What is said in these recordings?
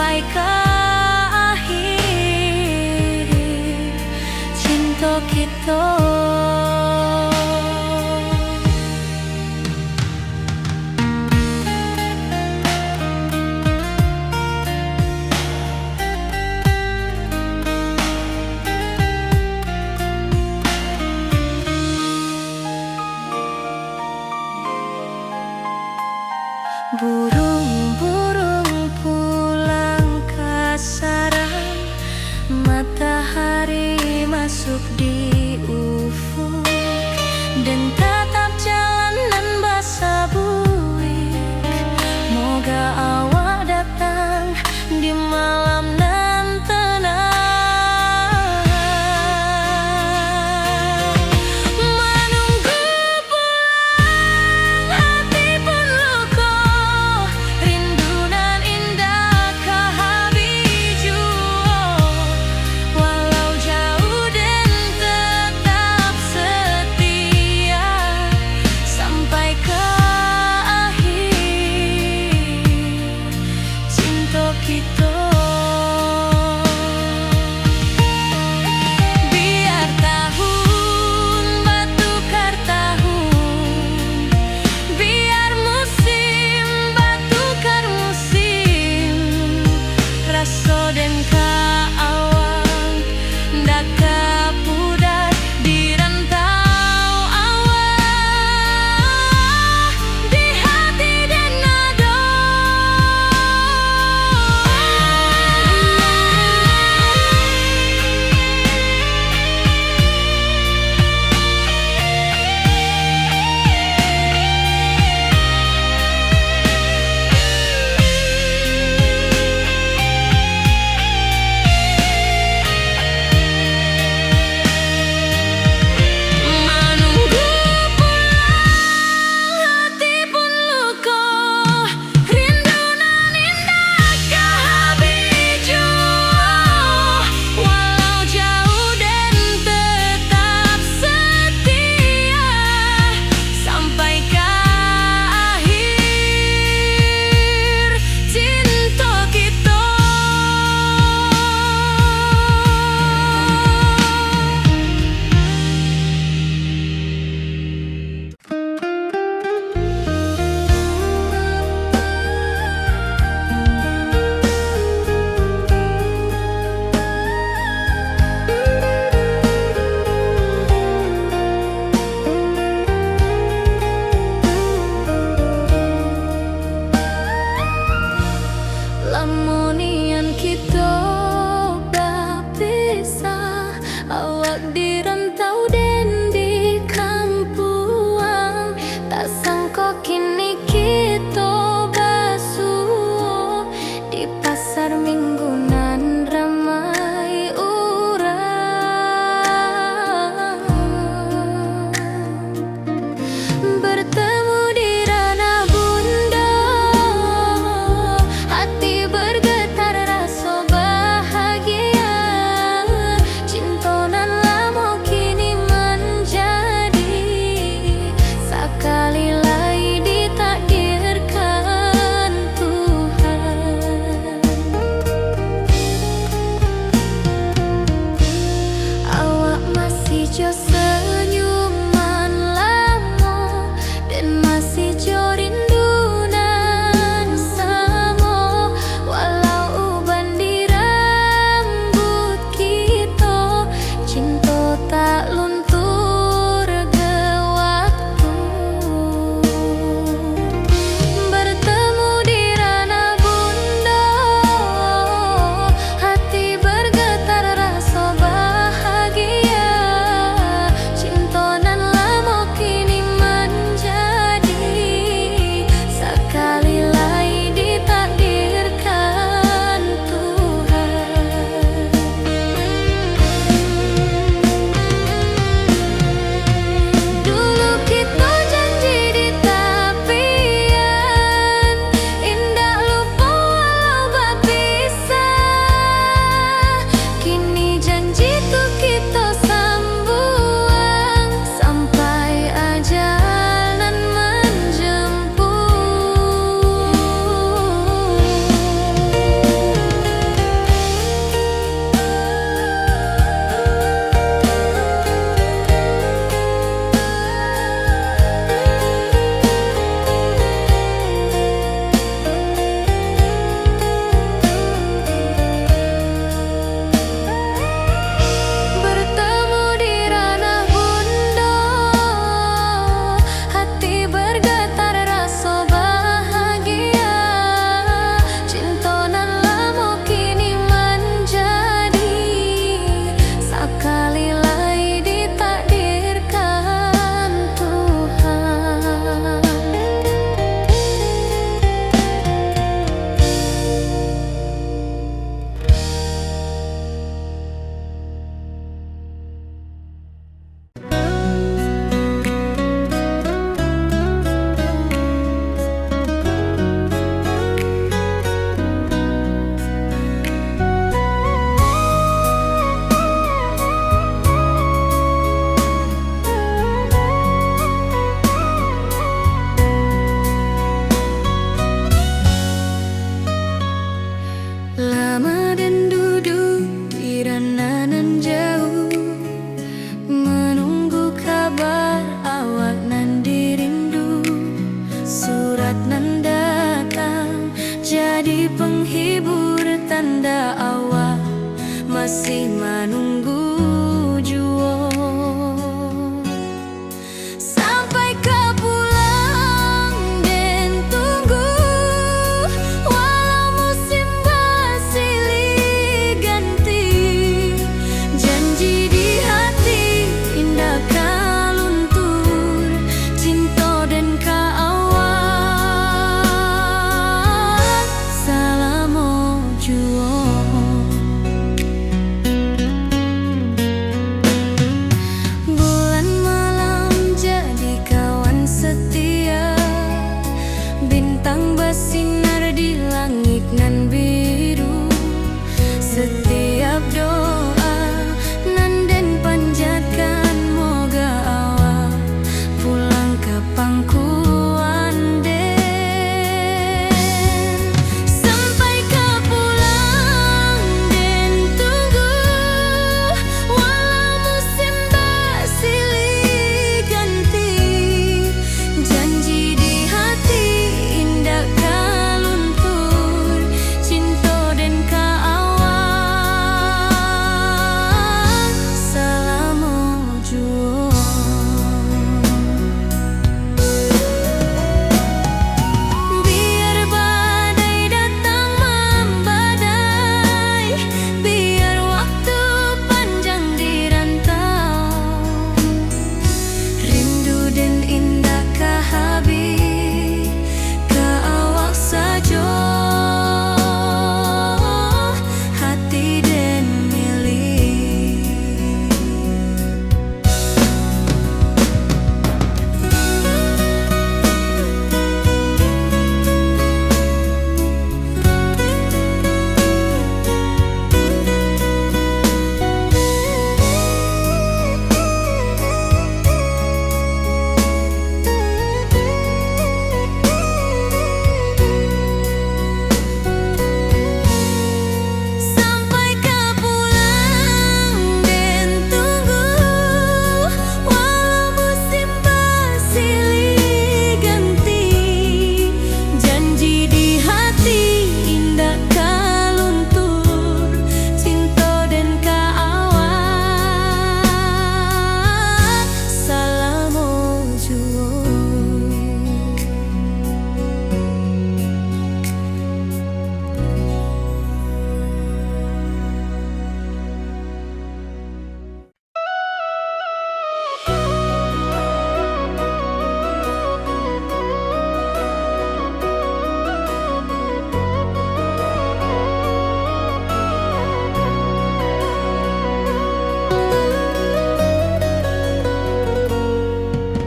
sampai ke akhir cinta kita. Burung-burung pulang ke sarang, matahari masuk di jadi penghibur, tanda awal masih menunggu jua. Sampai kau pulang dan tunggu, walau musim bersilih ganti. Janji di hati indah kau luntur, cinta dan keawal selama jua. Bulan malam jadi kawan setia, bintang bersinar di langit nan biru. Setiap doa nan den panjatkan, moga awak pulang ke pangkuan den. Sampai kau pulang dan tunggu, walau musim bersilih ganti. Janji di hati indah kau luntur, cinta dan keawal selama jua. Biar badai datang membadai, biar waktu panjang dirantau, rindu dan indah kah habis ke awak saja, hati dan milik. Sampai kau pulang dan tunggu, walau musim bersilih ganti. Janji di hati indah kau luntur, cinta dan keawal selama jua.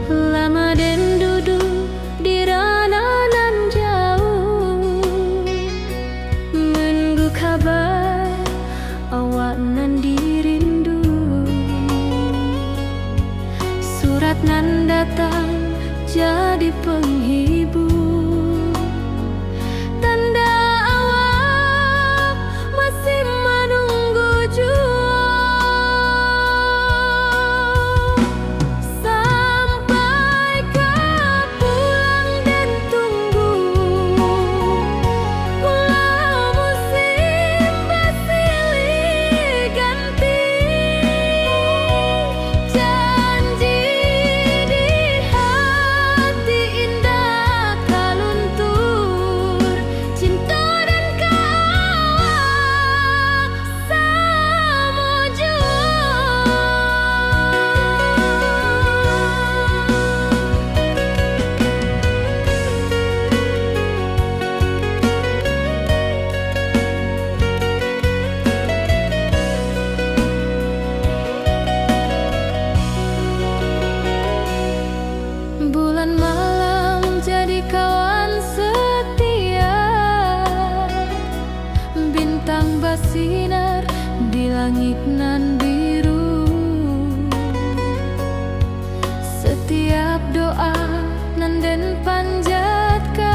Lama dan duduk di ranah nan jauh, menunggu kabar awak nan dirindu. Surat nan datang jadi penghibur, tanda awak masih menunggu jua. Sampai kau pulang dan tunggu, walau musim bersilih ganti. Janji di hati indah kau luntur, cinta dan keawal selama jua. Bulan malam jadi kawan setia, bintang bersinar di langit nan biru. Setiap doa nan den panjatkan,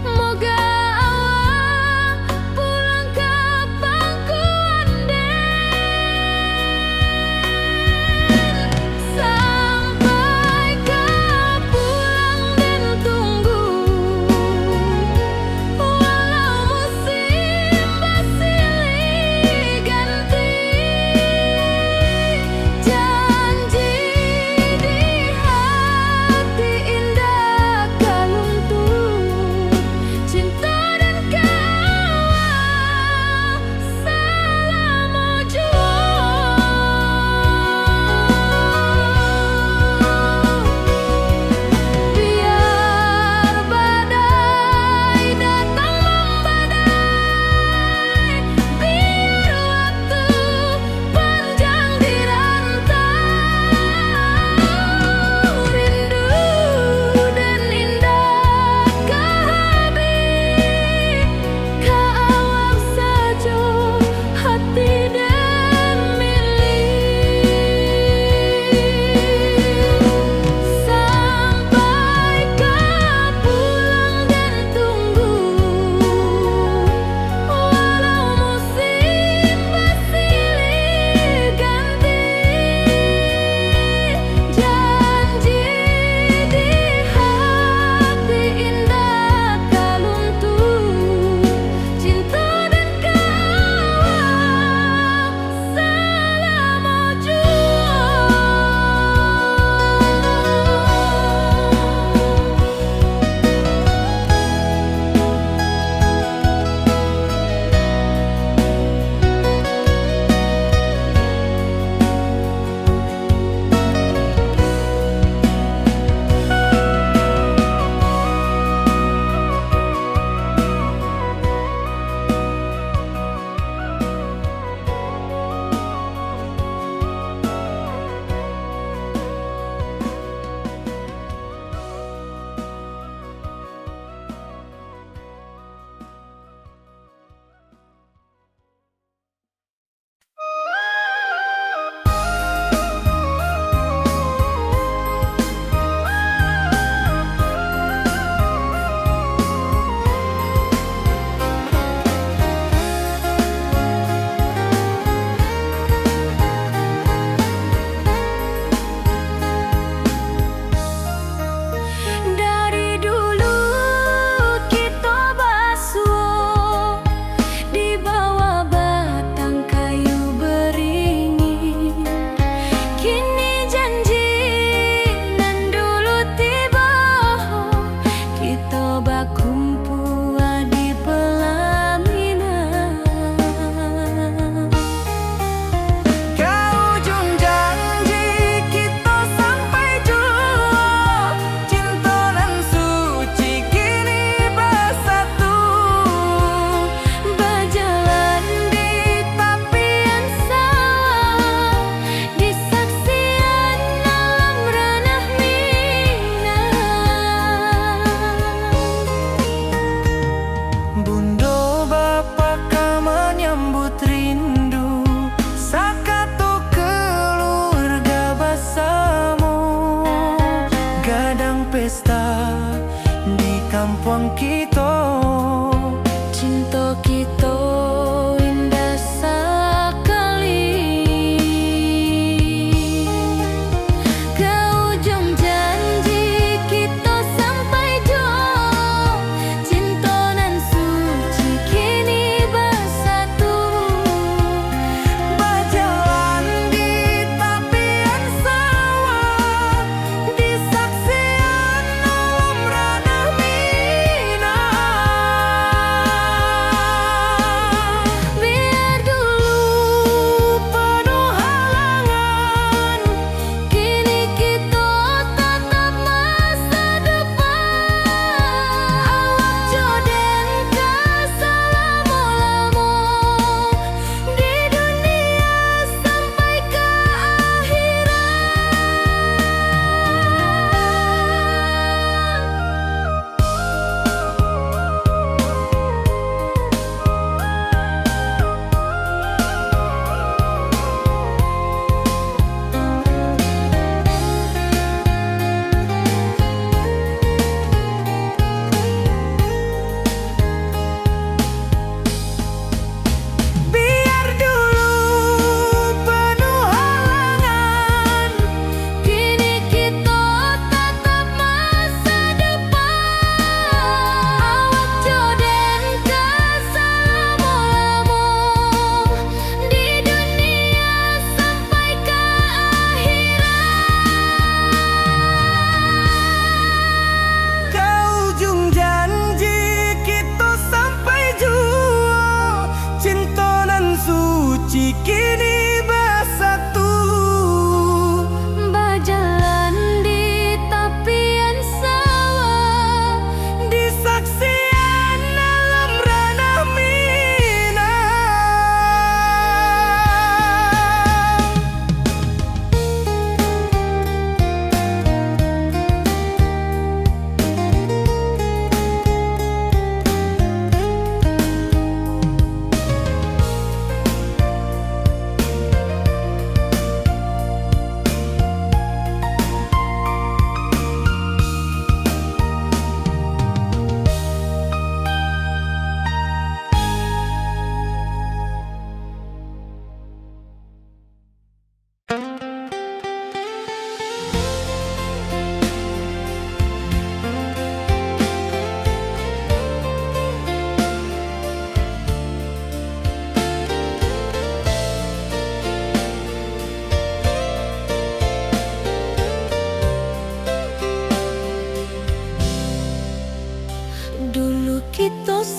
moga awak pulang ke pangkuan den. Sampai kau pulang dan tunggu,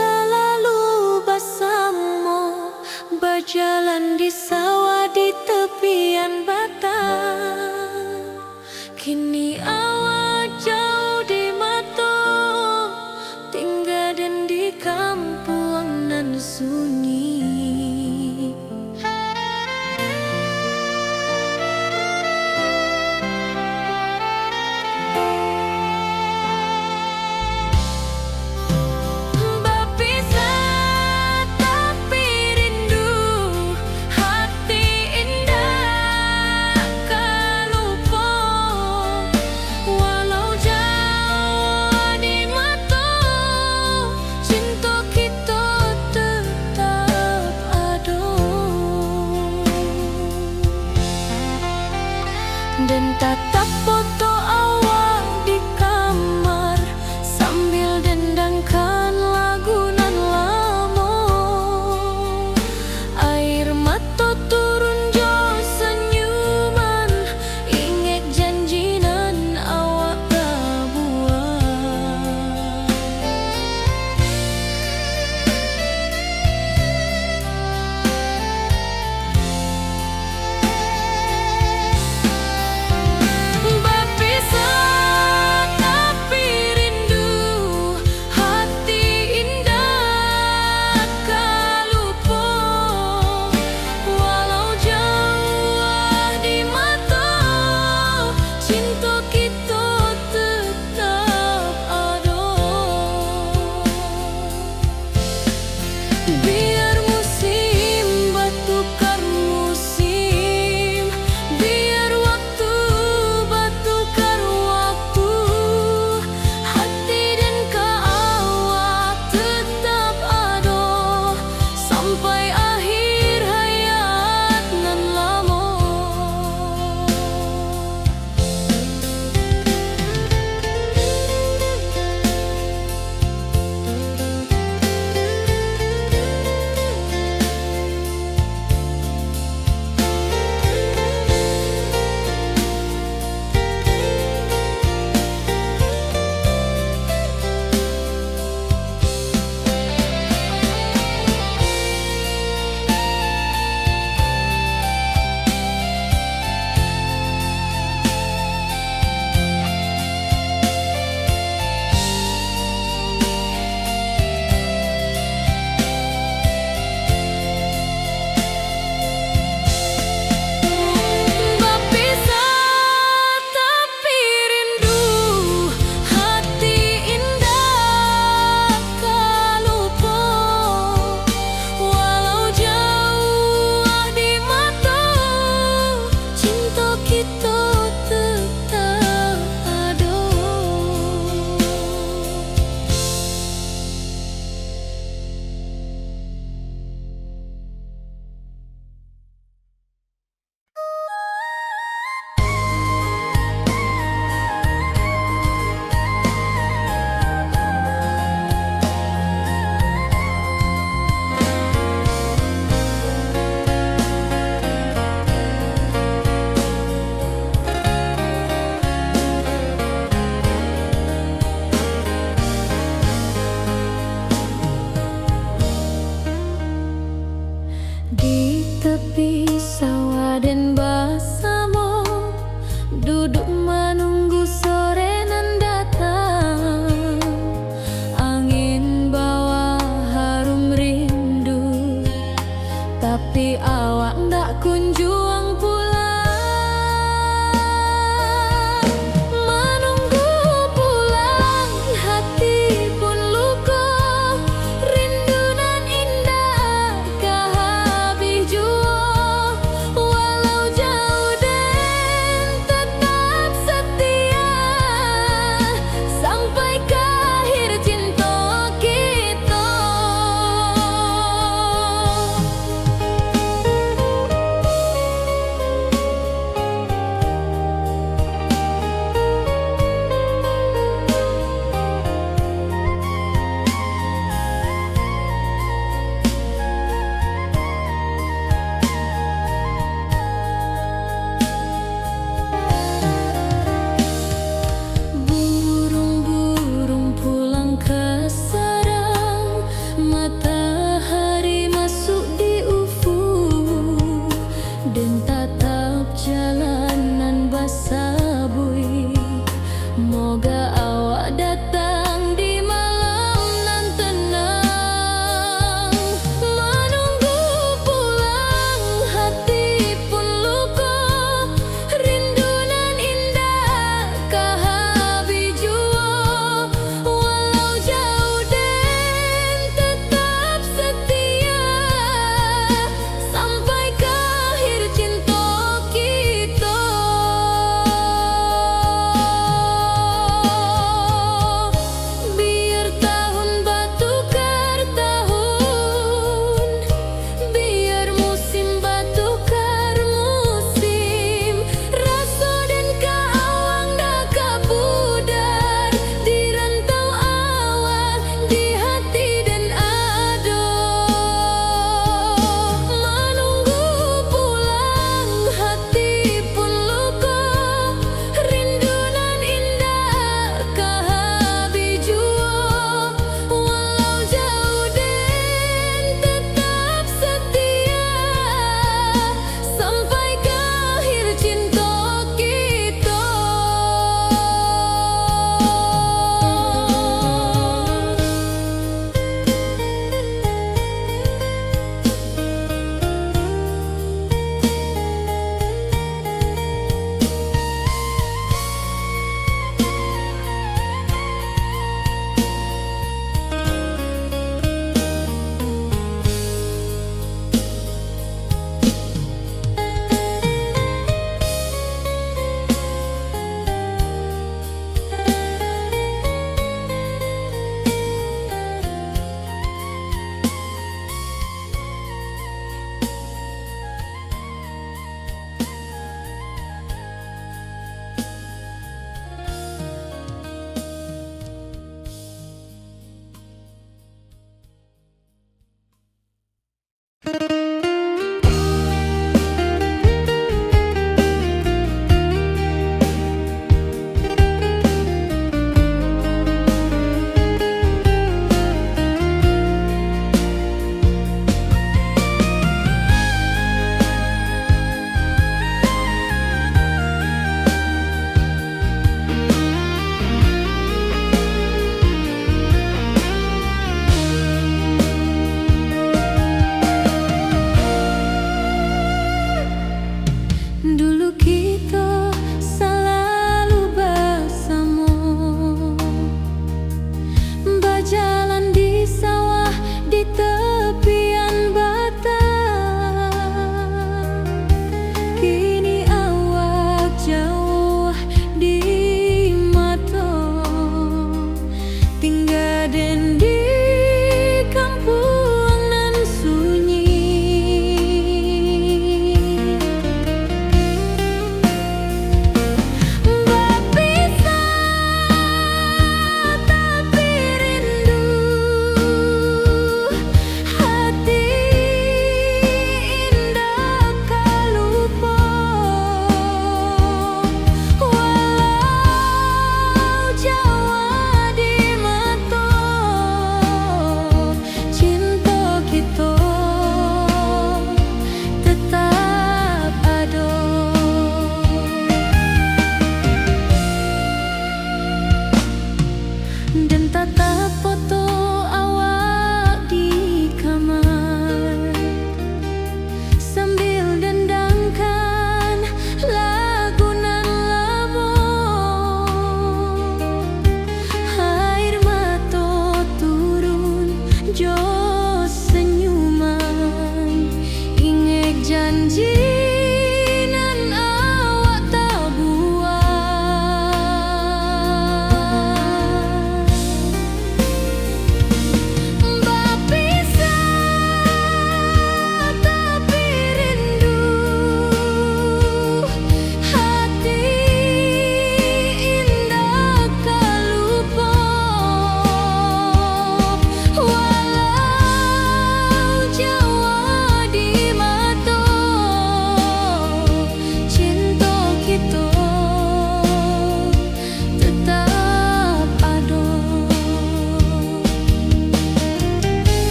selalu bersama, berjalan di sawah di tepian batang. Kini awak jauh di mata, tinggal dan di kampung nan sunyi. Berpisah tapi rindu, hati indah kan lupa. Walau jauh di mata, cinta kita tetap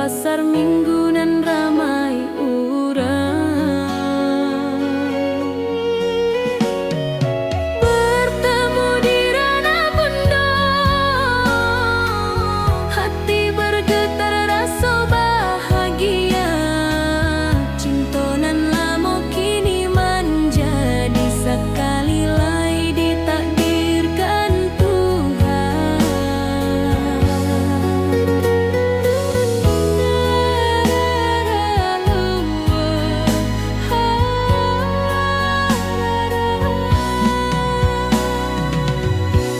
pasar minggu nan ramai urang. Bertemu di ranah bunda, hati bergetar rasa bahagia. Cinta nan lama kini menjadi sekali lagi ditakdirkan Tuhan.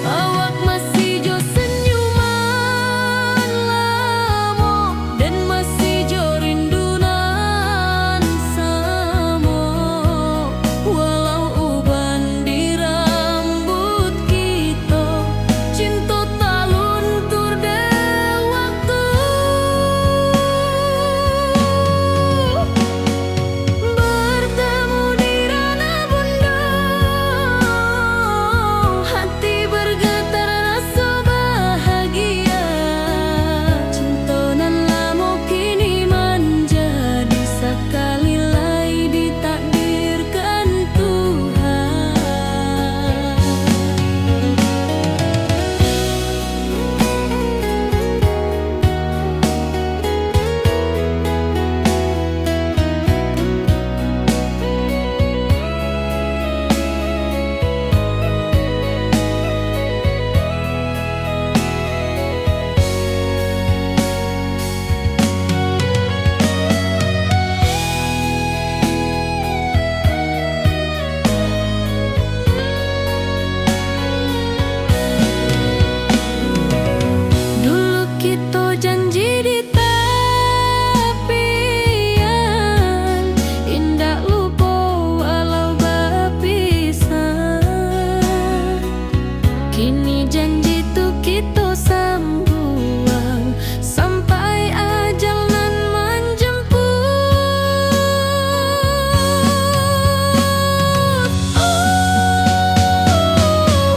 Awak masih jo senyuman lamo, dan masih jo rindunan samo. Walau uban di rambut kita, cinta tak luntur de waktu. Bertemu di ranah bunda, hati bergetar rasa bahagia. Cinta nan lama kini menjadi sekali lagi ditakdirkan Tuhan. Dulu kita janji di tepian, indah lupa walau berpisah. Kini janji tu kita sambuang sampai ajal nan menjemput.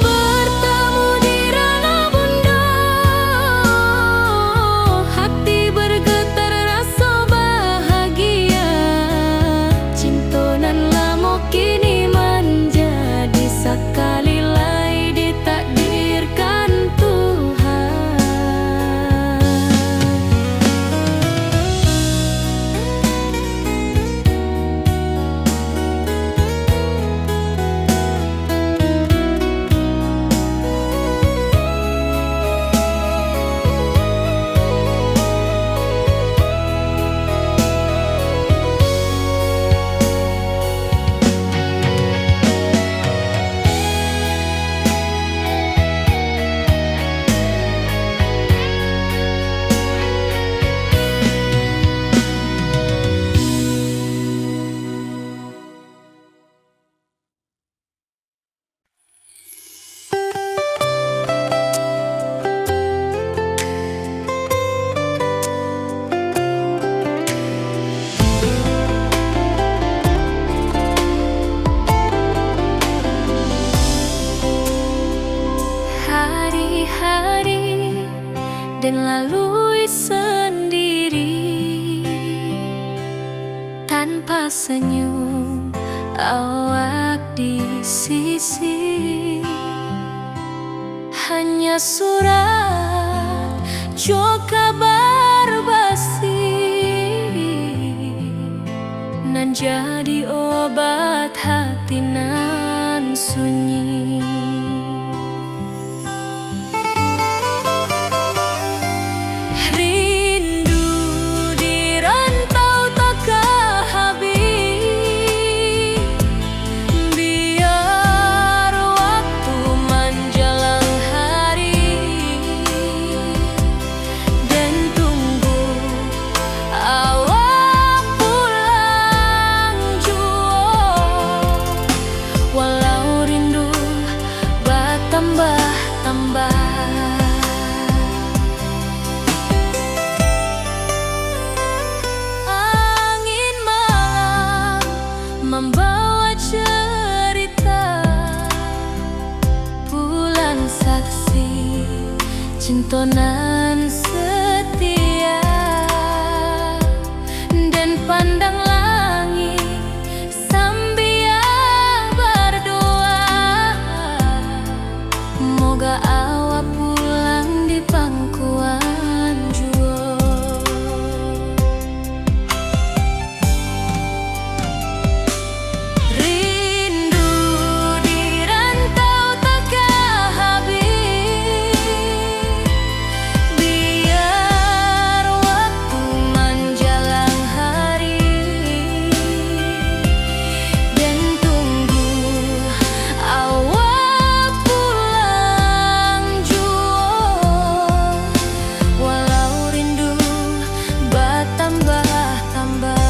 Bertemu di ranah bunda, hati bergetar rasa bahagia. Cinta nan lama kini menjadi sekali lagi ditakdirkan Tuhan. Hari-hari dan lalui sendiri tanpa senyum awak di sisi. Hanya surat jo kabar basi nan jadi obat hati nan sunyi. Rindu di rantau tak habis, biar waktu menjelang hari dan tunggu awak pulang jua. Walau rindu bertambah-tambah, angin malam membawa cerita, bulan saksi cinta nan setia. awak pulang di pangkuan jua. Rindu di rantau takkan habis, biar waktu menjelang hari dan tunggu awak pulang jua. Walau rindu bertambah-tambah,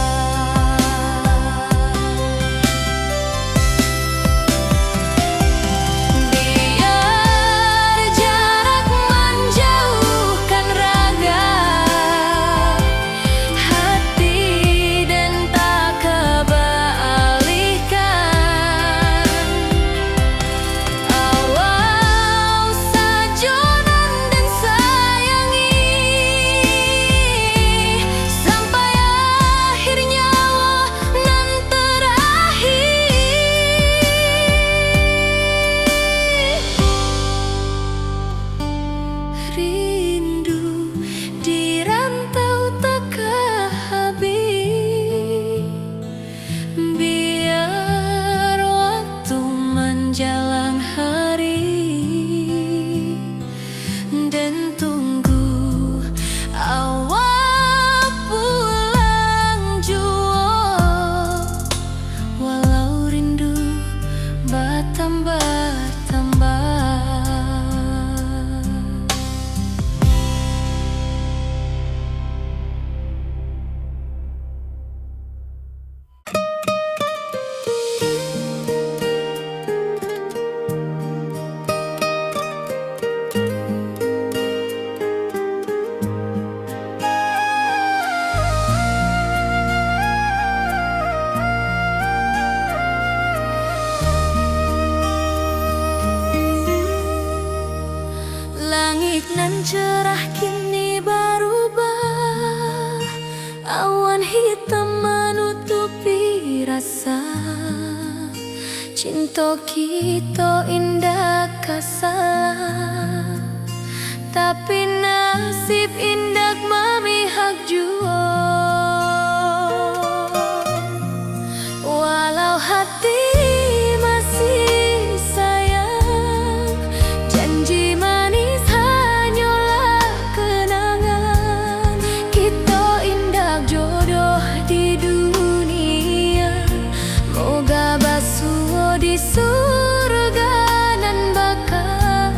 biar jarak menjauhkan raga, hati dan tak kebalihkan. Awal sajonan dan sayangi, sampai akhir nyawa nan terakhir. Rindu di rantau takkan habis, biar waktu menjelang hari dan tunggu awak pulang jua. Walau rindu bertambah-tambah. Langit nan cerah kini berubah, awan hitam menutupi rasa. Cinta kita indah kasalah, tapi nasib indah memihak jua. Walau hati masih sayang, janji manis hanyalah kenangan. Kita indah jodoh di dunia, moga basuh di surga nan bakal.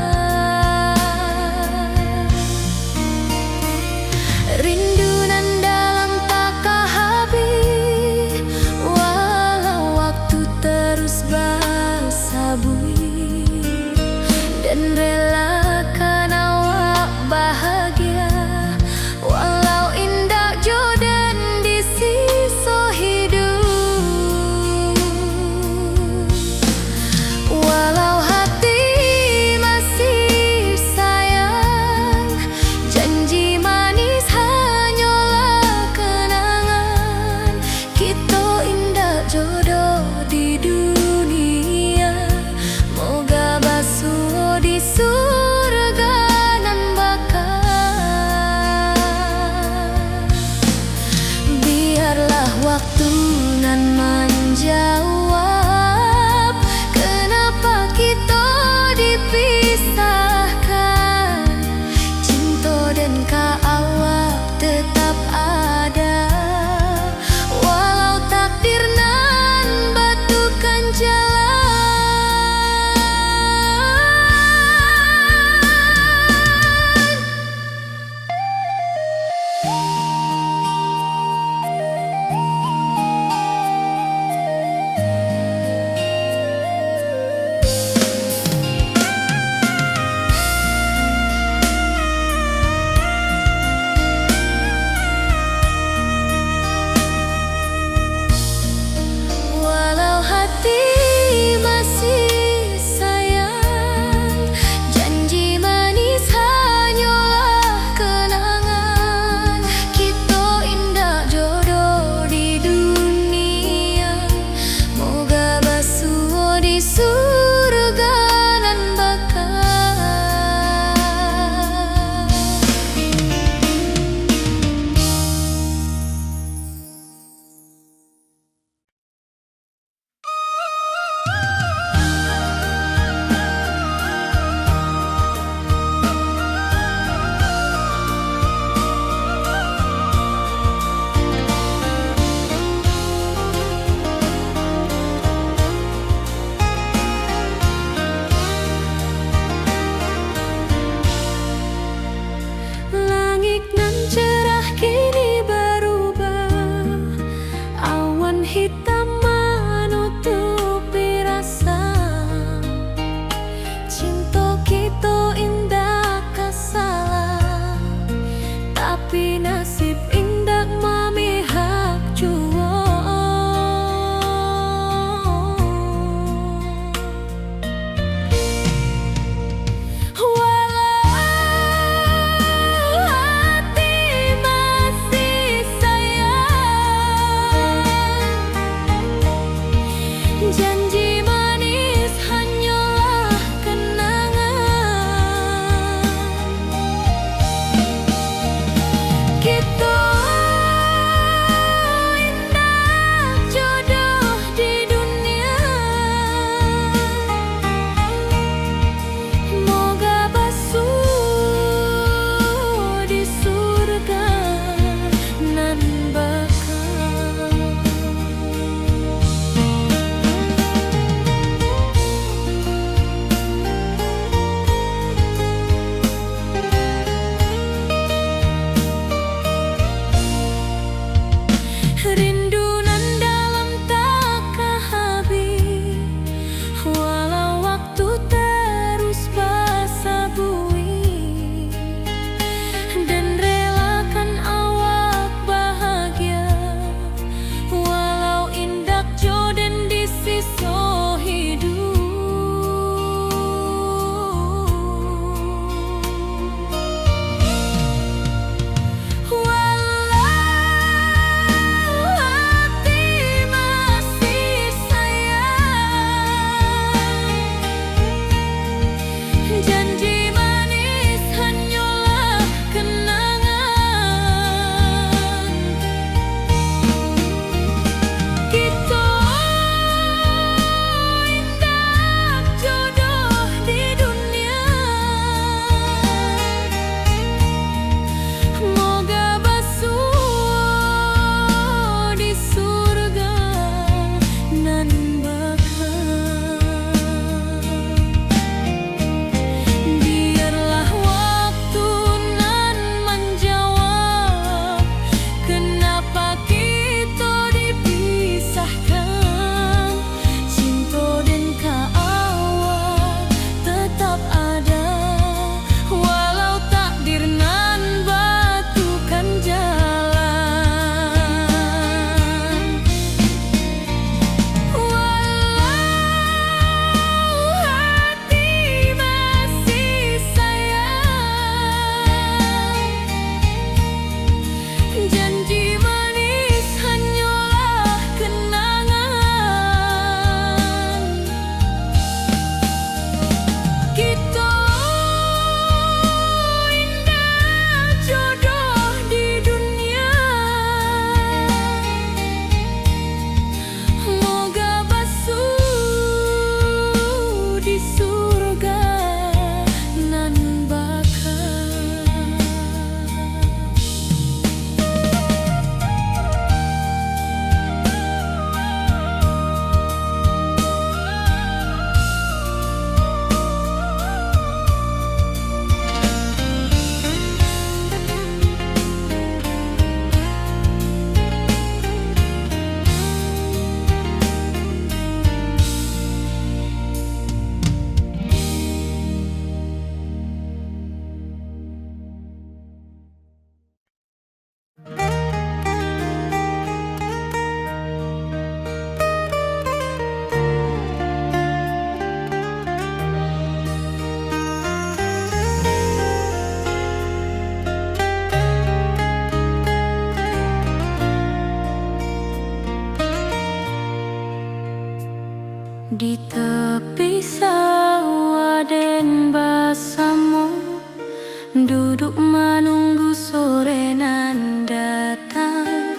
Duduk menunggu sore nan datang,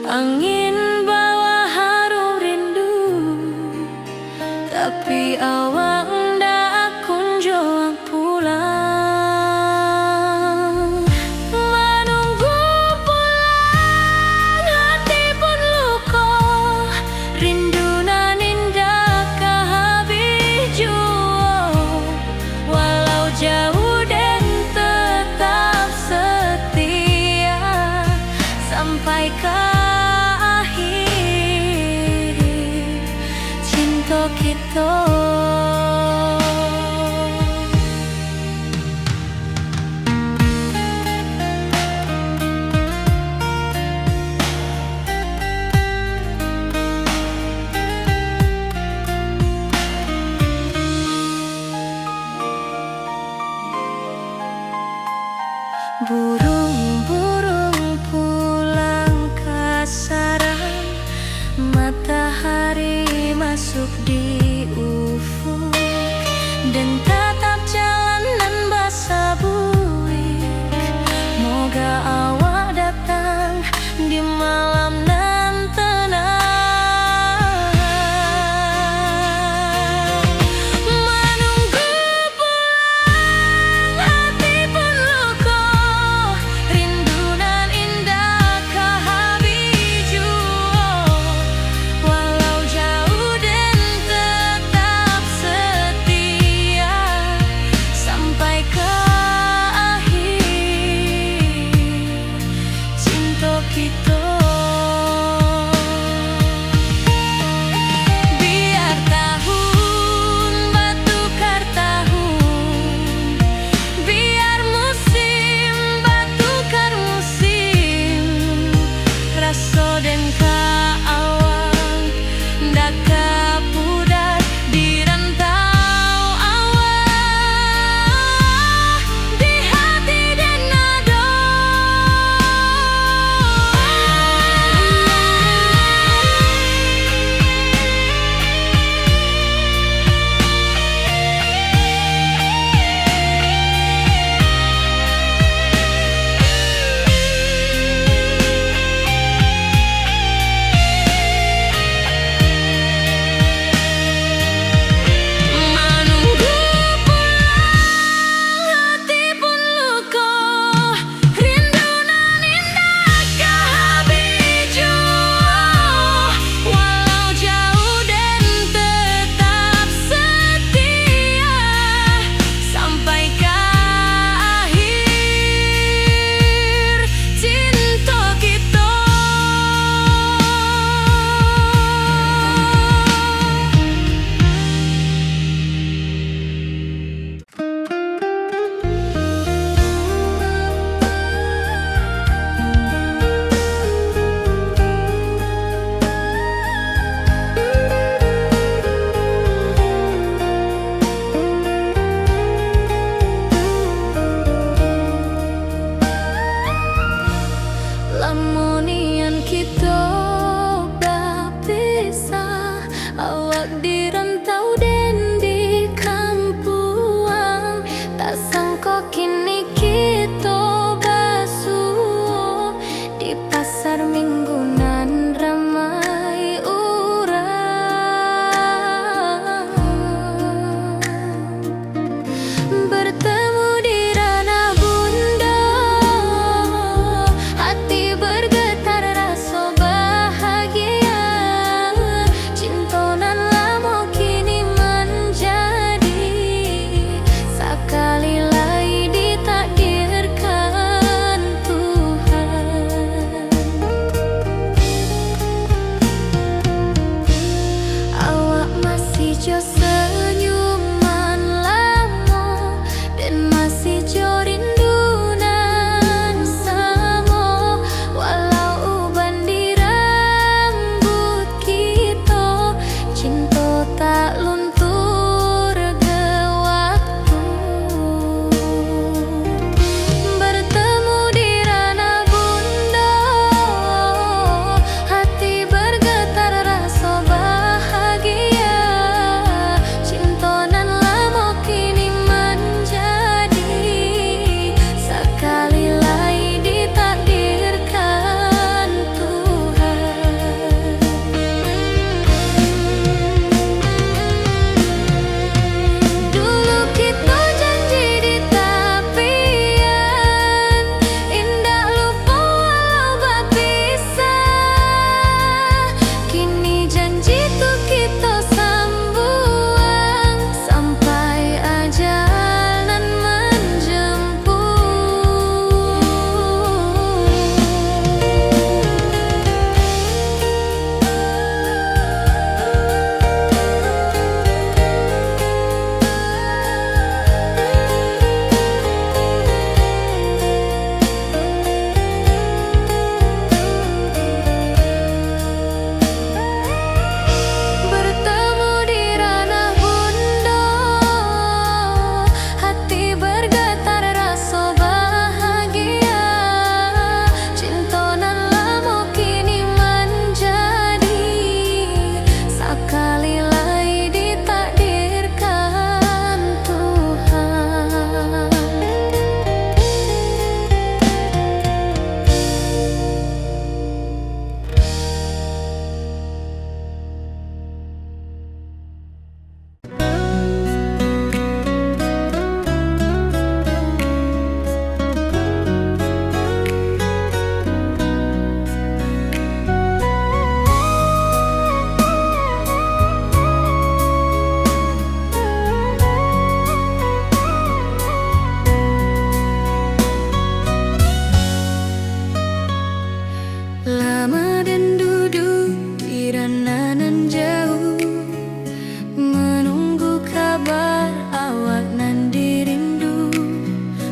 angin bawa harum rindu, tapi awak ndak kunjung pulang. Menunggu pulang hati pun luka, rindu nan indah kehabis jua. Walau jauh dan tetap setia sampai ke akhir cinta kita. Burung-burung pulang ke sarang, matahari masuk di ufuk, dan tatap jalanan basah buik. Moga awak datang di malam nan tenang. Menunggu pulang hati pun luka,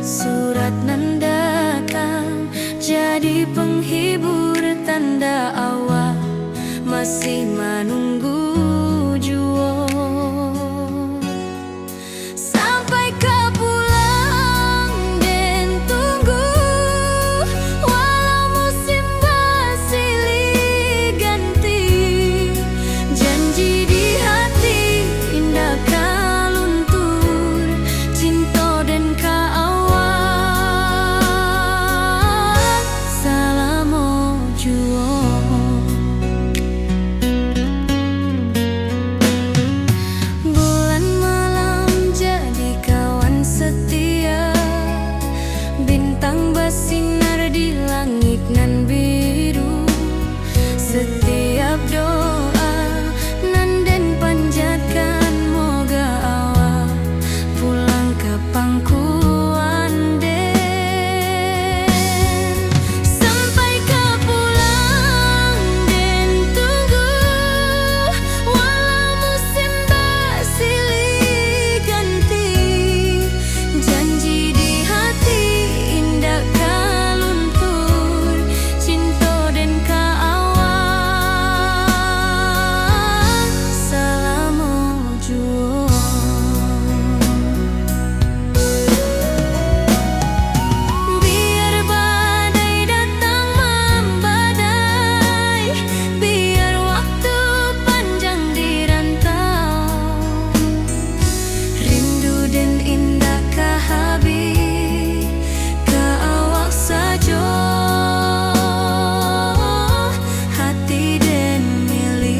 Surat nan datang jadi penghibur, tanda awal masih menunggu jua. Sampai kau pulang dan tunggu, walau musim bersilih ganti. Janji di hati indah kau luntur, cinta dan kaawak selama jua. Bulan malam jadi kawan setia, bintang bersinar di langit nan biru. Setiap doa nan den panjatkan, moga awak pulang ke pangkuan den. Sampai kau pulang dan tunggu, walau musim bersilih ganti. Janji di hati indah kau luntur, cinta dan kaawak selama jua. Biar badai datang membadai, biar waktu panjang dirantau, rindu dan indah kahabis kaawak saja, hati dan milik.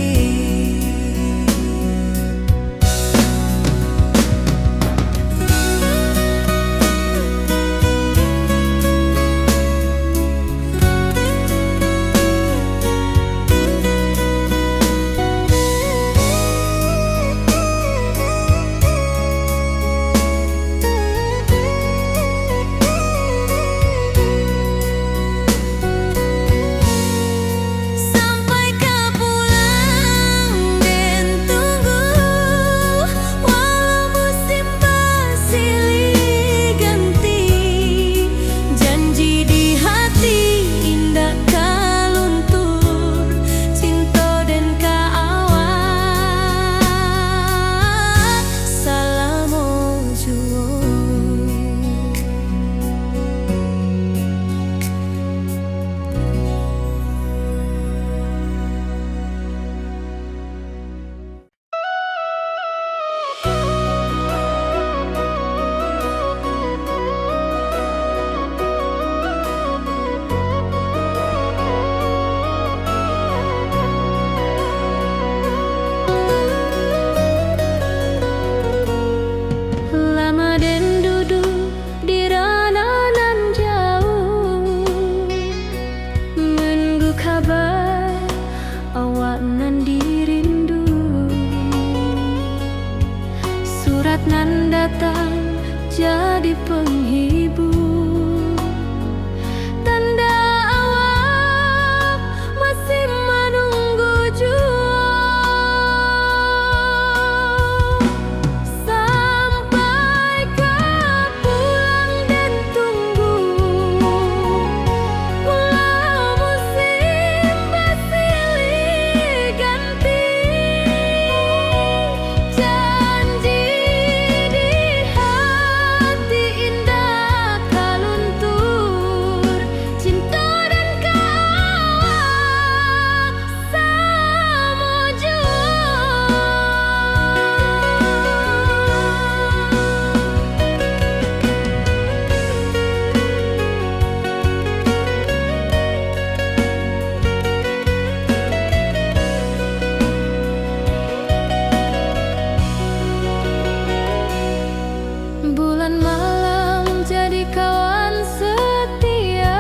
Sampai kau pulang dan tunggu, walau musim bersilih ganti. Janji di hati indah kau luntur, cinta dan kaawak selama jua. Lama dan duduk di ranah nan jauh, menunggu kabar awak nan dirindu. Surat nan datang jadi penghibur, tanda awak masih menunggu jua. Sampai kau pulang dan tunggu, walau musim bersilih ganti. Janji di hati indah kau luntur, cinta dan kaawak selama jua. Bulan malam jadi kawan setia,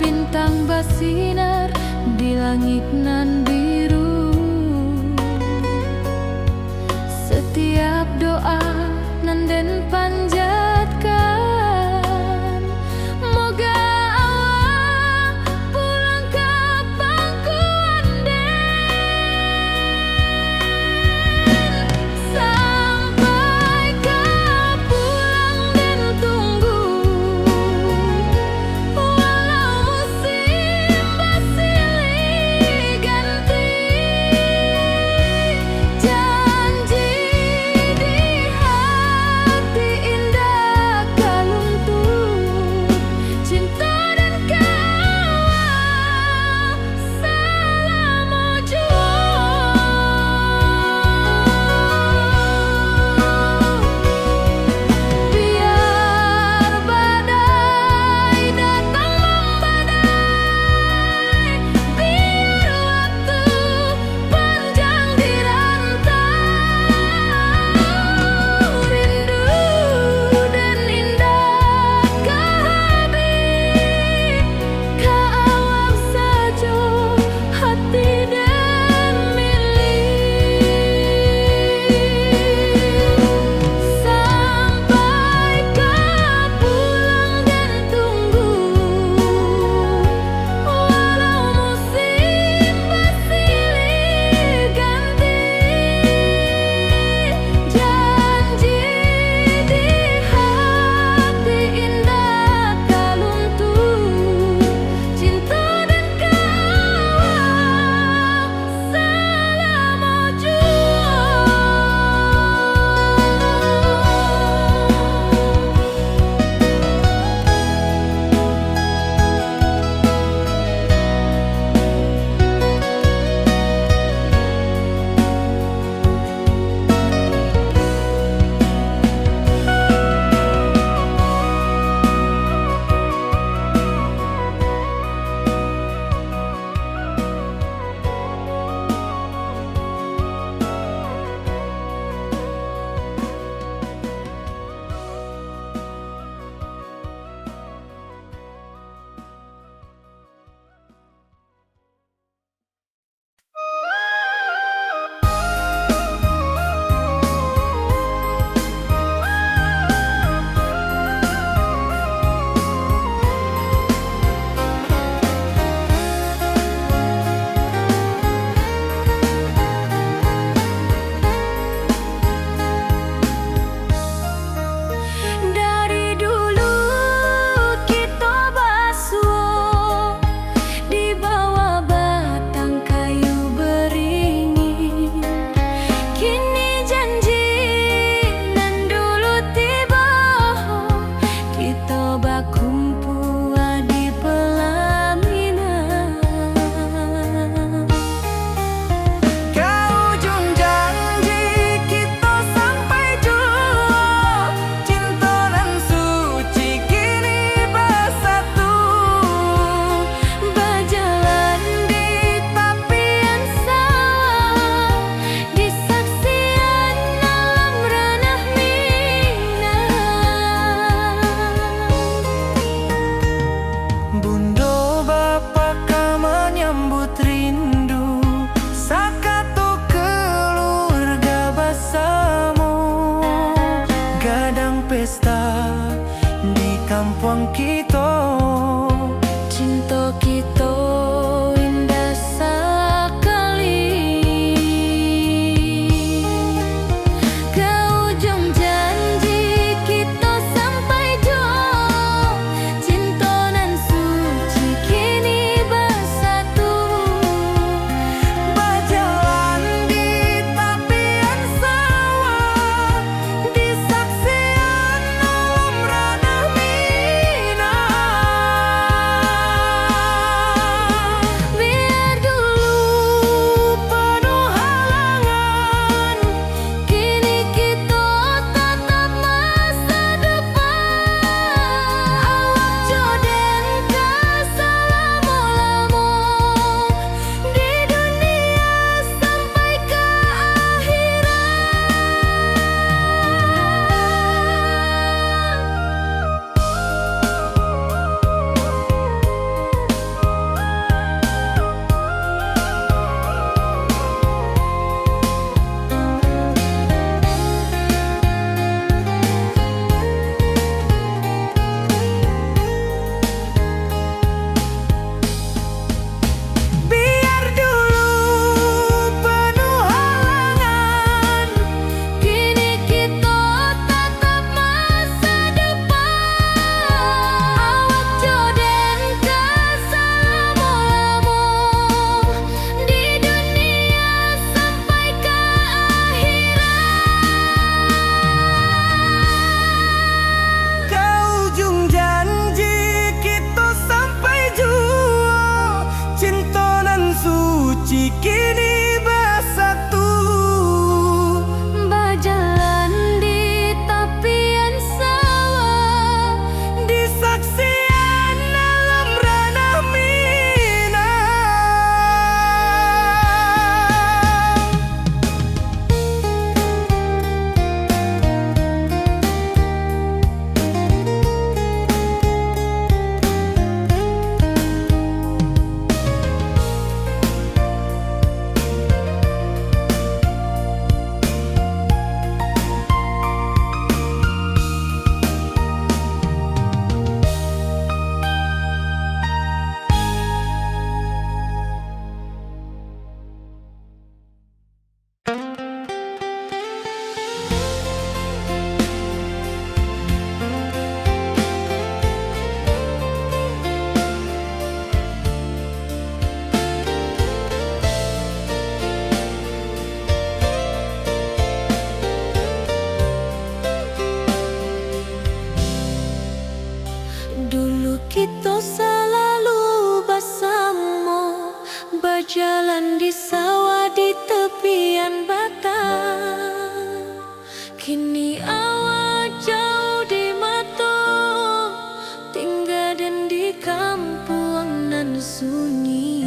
bintang bersinar di langit nan biru. Setiap doa nan den panjatkan, moga awak pulang ke pangkuan den. Sampai kau pulang kampung kita. Cinta kita indah sekali. Ke ujung janji kita sampai jauh. Cinta nan suci kini bersatu. Berjalan di tepian sawah, di saksian alam ranah Minang. Biar dulu penuh halangan, kini kita tatap masa depan. Awak joden ke selama-lama di dunia sampai ke Biar dulu penuh halangan, kini kita tatap masa depan. Awak joden ke selama-lama di dunia sampai ke ke ujung janji kita sampai jua. Cinta nan suci kini bersatu. berjalan di tepian sawah, Di saksian alam ranah Minang. dulu kita selalu bersama, berjalan di sawah di tepian batang. Kini awak jauh di mata, tinggal dan di kampung nan sunyi.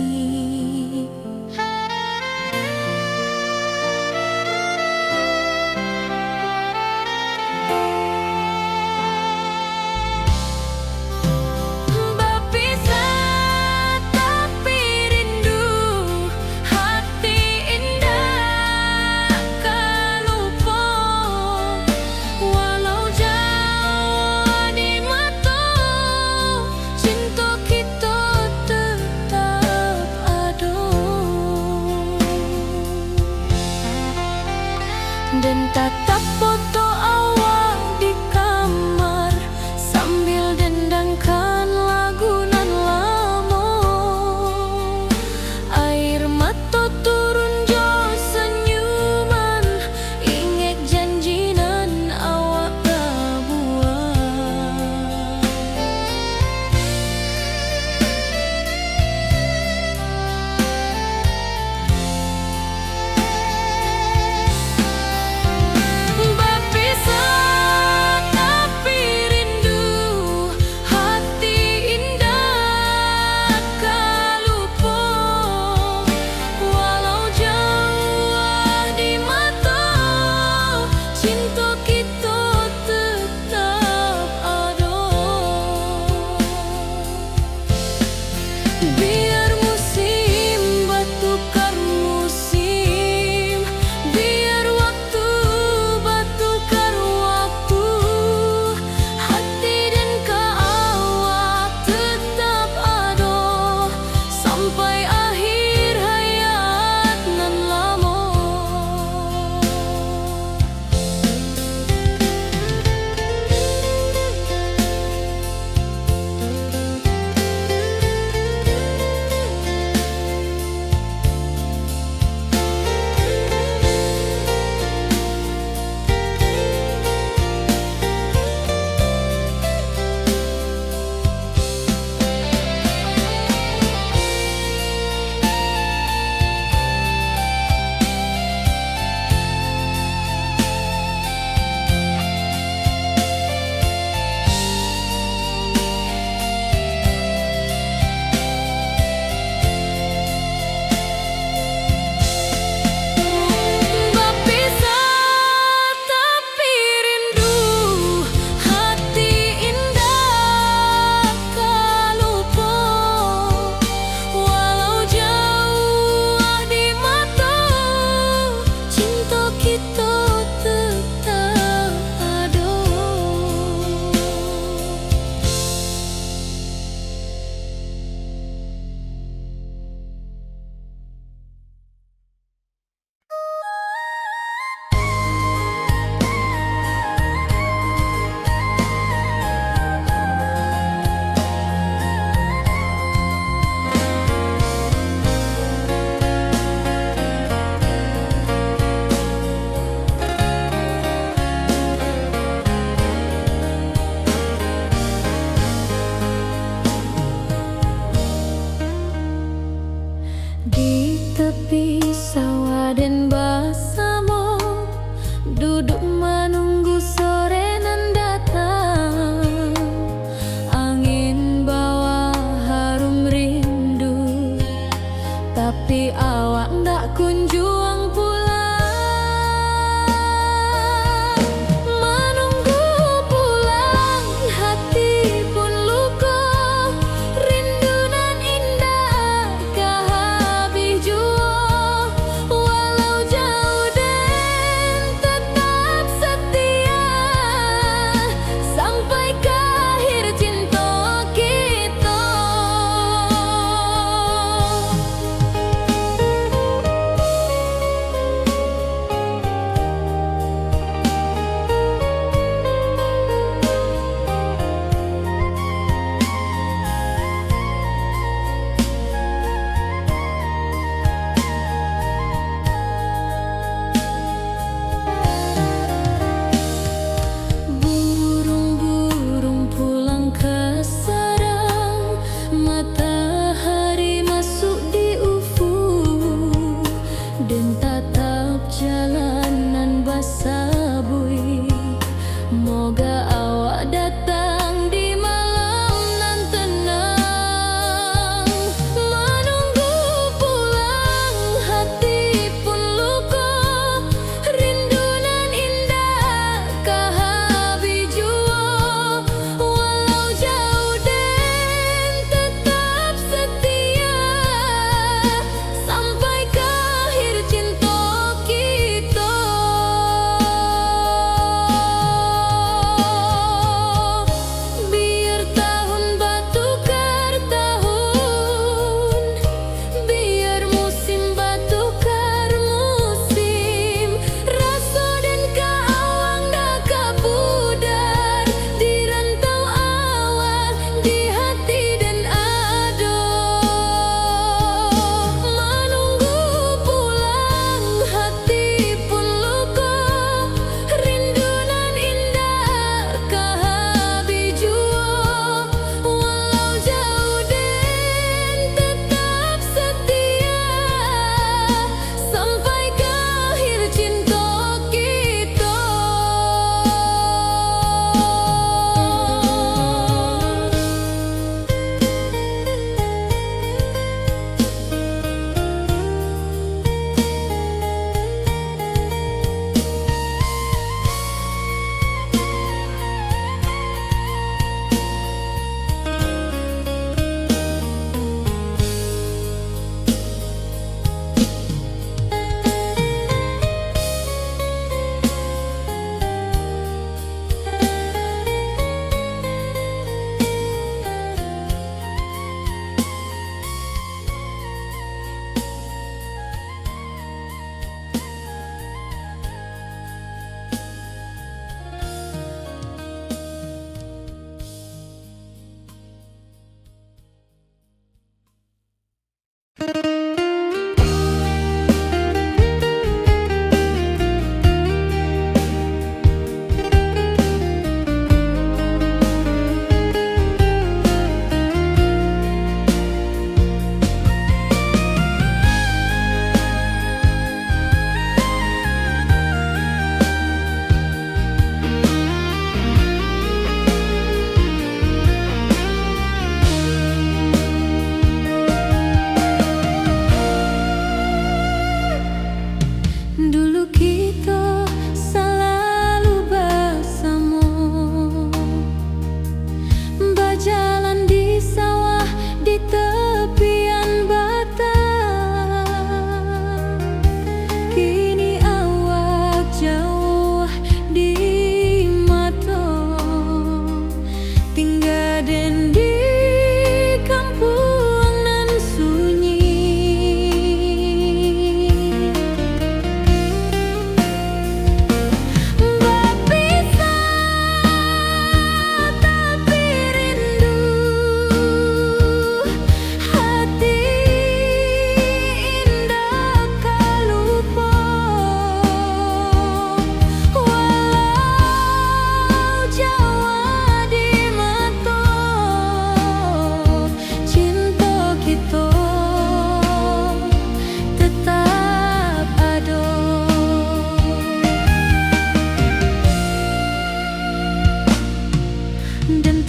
Berpisah tapi rindu, hati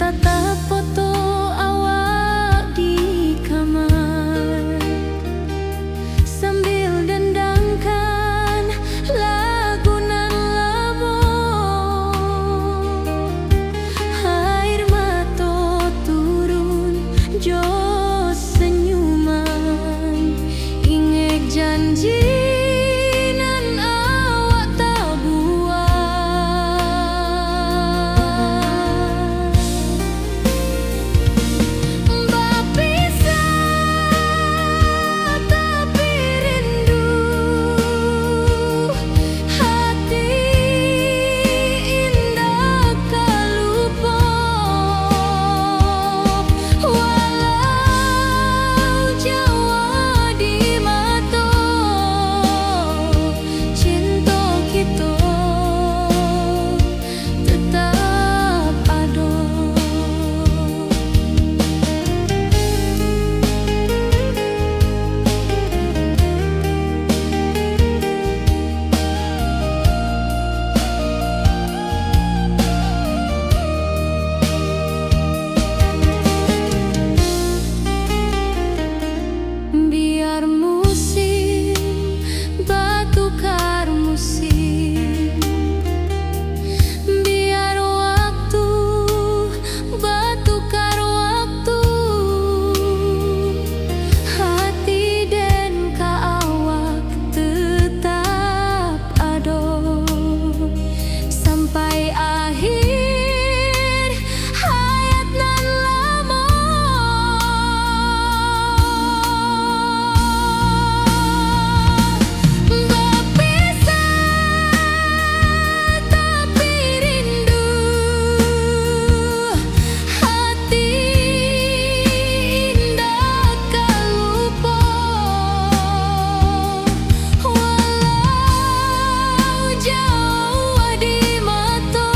tatap foto awak di kamar sambil dendangkan lagu nan lamo. Air mata turun jo senyuman, ingat janji nan awak tak buat. Berpisah tapi rindu, hati indah tak lupa. Walau jauh di mata, cinta kita tetap ada. Biar musim bertukar musim, biar waktu bertukar waktu, hati dan awak tetap ada sampai akhir hayat nan lama. Berpisah tapi rindu, hati indah tak lupa. Walau jauh di mata,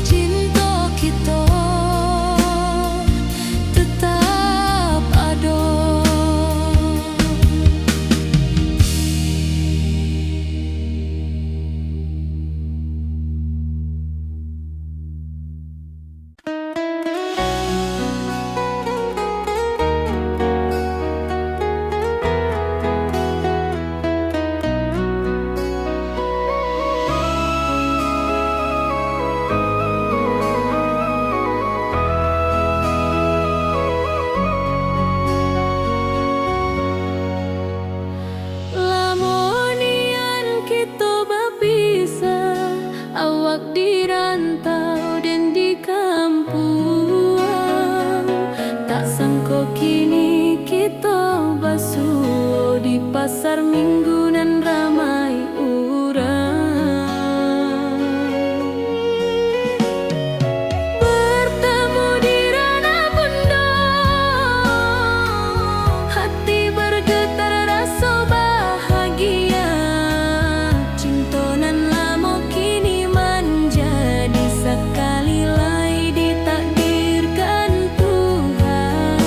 cinta kita tetap ada. Lamonian kita berpisah, awak di rantau dan di kampung. Tak sangka kini kita basuh di pasar minggu nan ramai urang. Bertemu di ranah bunda, hati bergetar rasa bahagia. Cinta nan lama kini menjadi sekali lagi ditakdirkan Tuhan.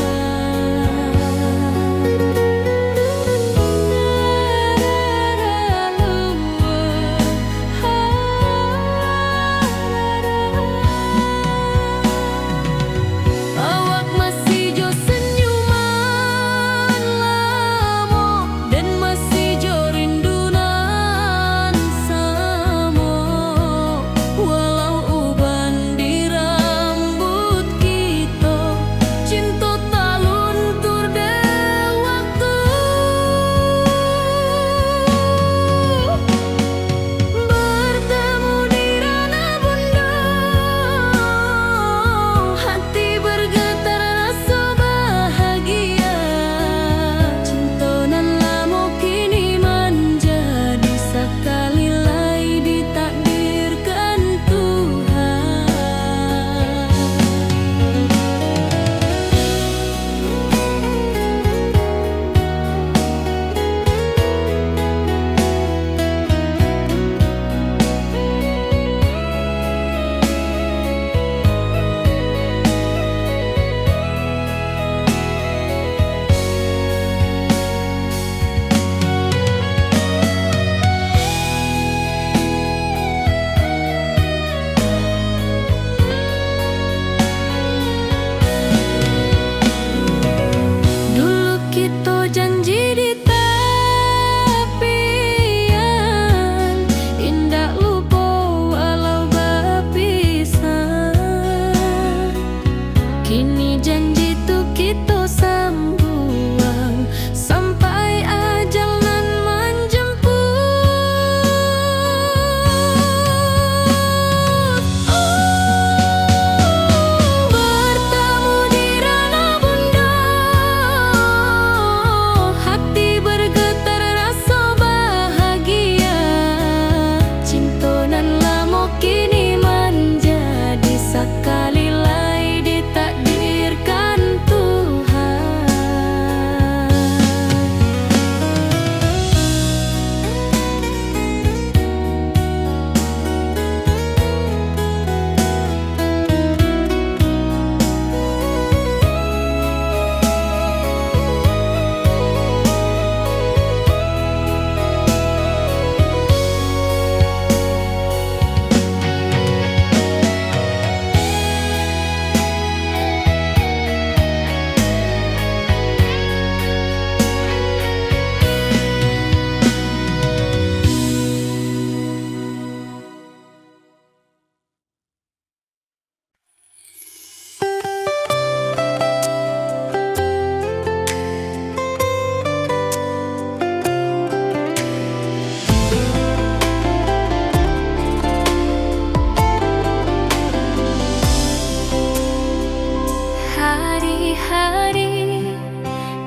hari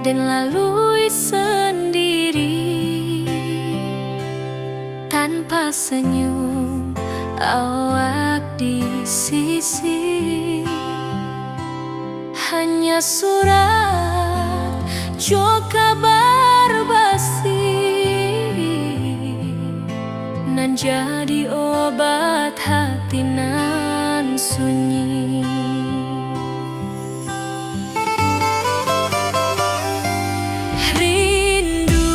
dan lalui sendiri tanpa senyum awak di sisi. Hanya surat jo kabar basi nan jadi obat hati nan sunyi. Rindu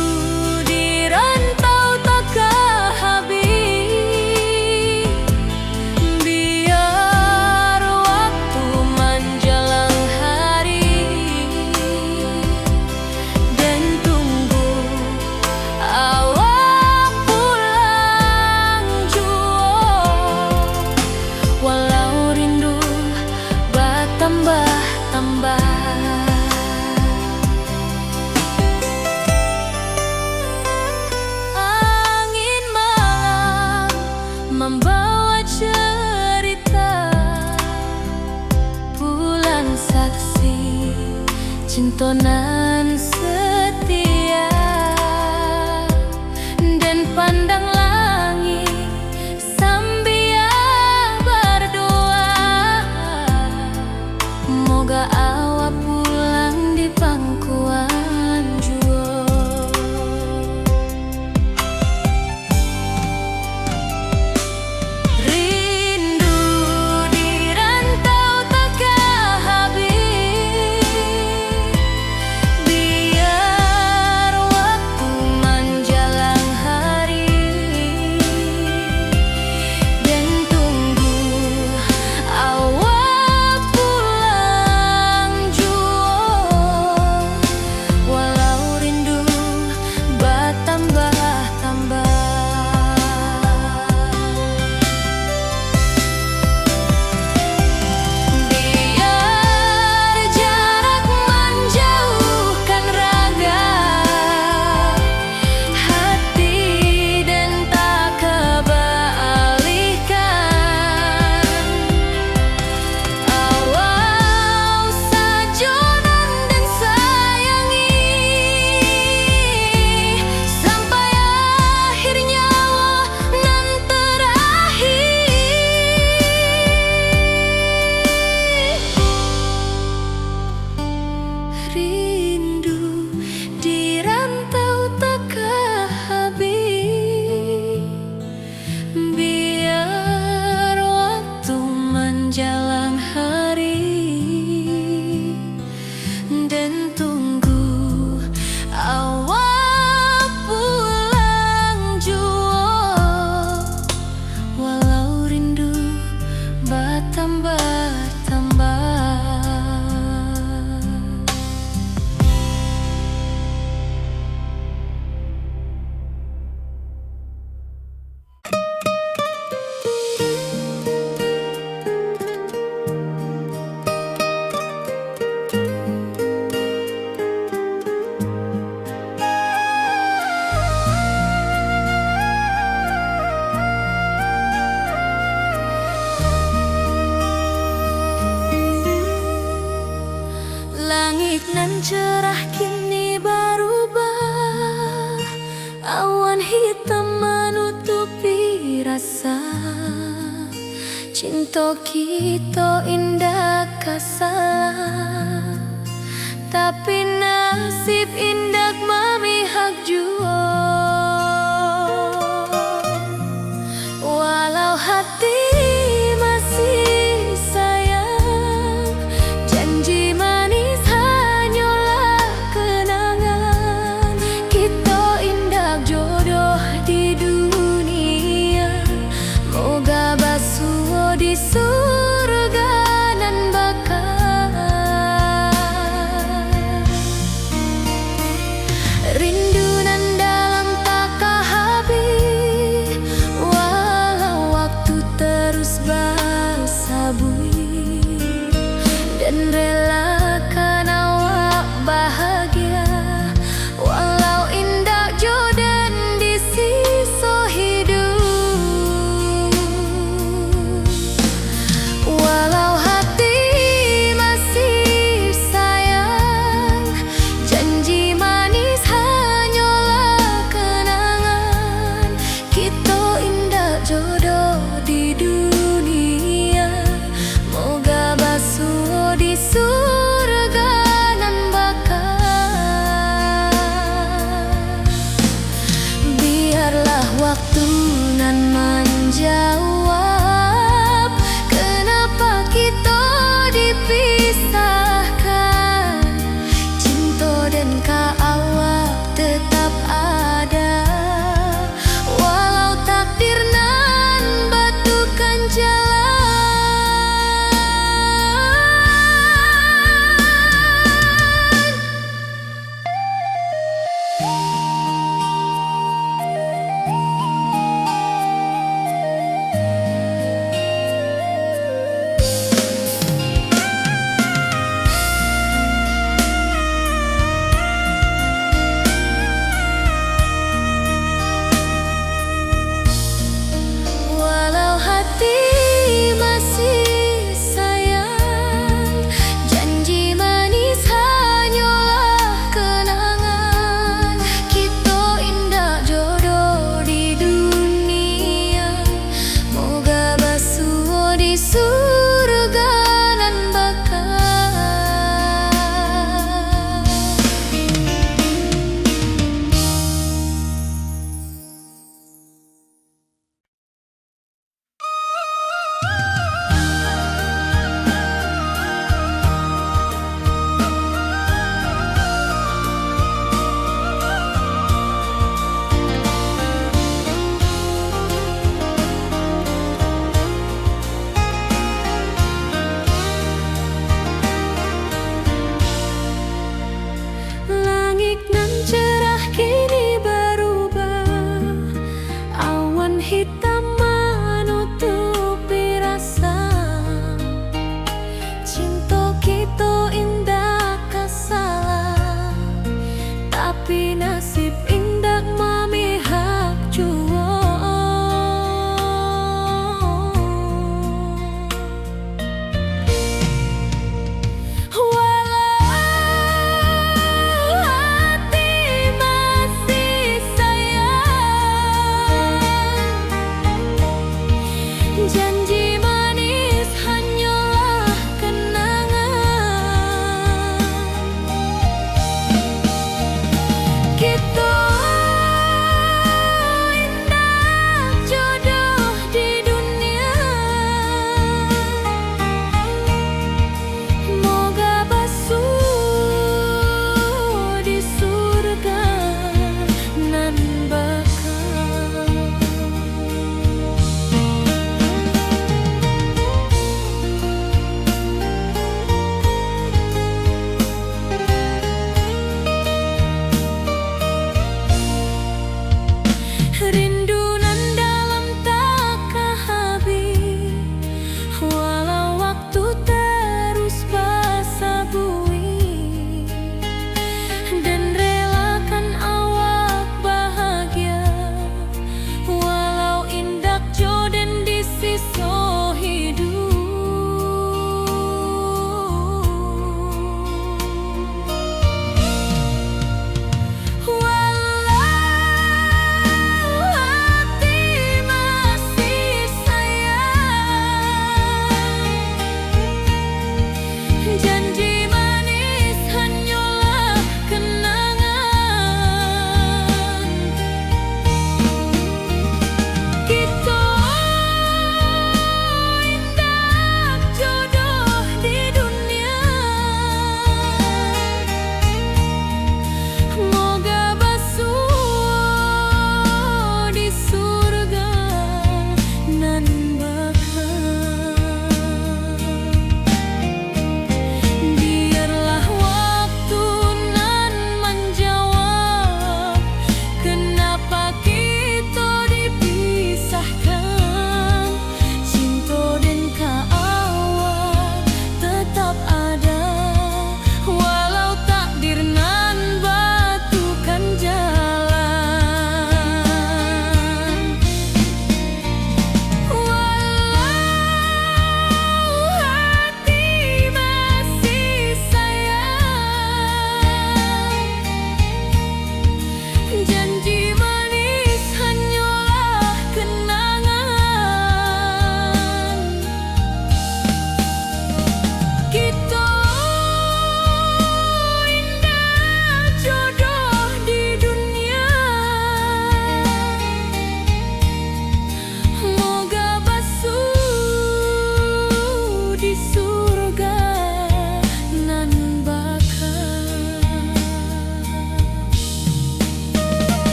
di rantau takkan habis, biar waktu menjelang hari dan tunggu awak pulang jua. Walau rindu bertambah-tambah, angin malam membawa cerita, bulan saksi cinta nan setia, dan pandang langit sambil berdoa, moga awak pulang di pangkuan jua. Rindu di rantau takkan habis, biar waktu menjelang hari dan tunggu awak pulang jua. Walau rindu bertambah-tambah, biar jarak menjauhkan raga hati dan tak kebalikan. Awal sajonan dan sayangi sampai akhir nyawa nan terakhir. Rindu di rantau takkan habis, biar waktu menjelang hari dan tunggu awak pulang jua. Walau rindu bertambah-tambah. Langit nan cerah kini berubah, awan hitam menutupi rasa. Cinta kita indah kasalah, tapi nasib indah memihak jua. Walau hati masih sayang, janji manis hanyalah kenangan. Kita indah jodoh di dunia, moga basuh di surga nan bakal.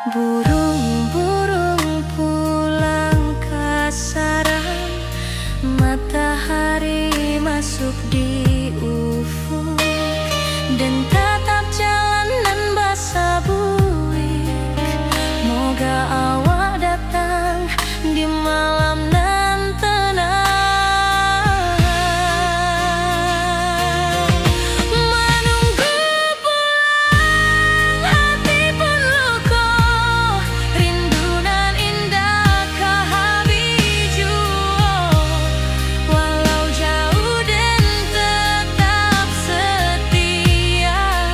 Burung-burung pulang ke sarang, matahari masuk di ufuk, dan tatap jalanan basah buik. Moga awak datang di malam nan tenang, menunggu pulang hati pun luka, rindu nan indah ke habiju, walau jauh dan tetap setia.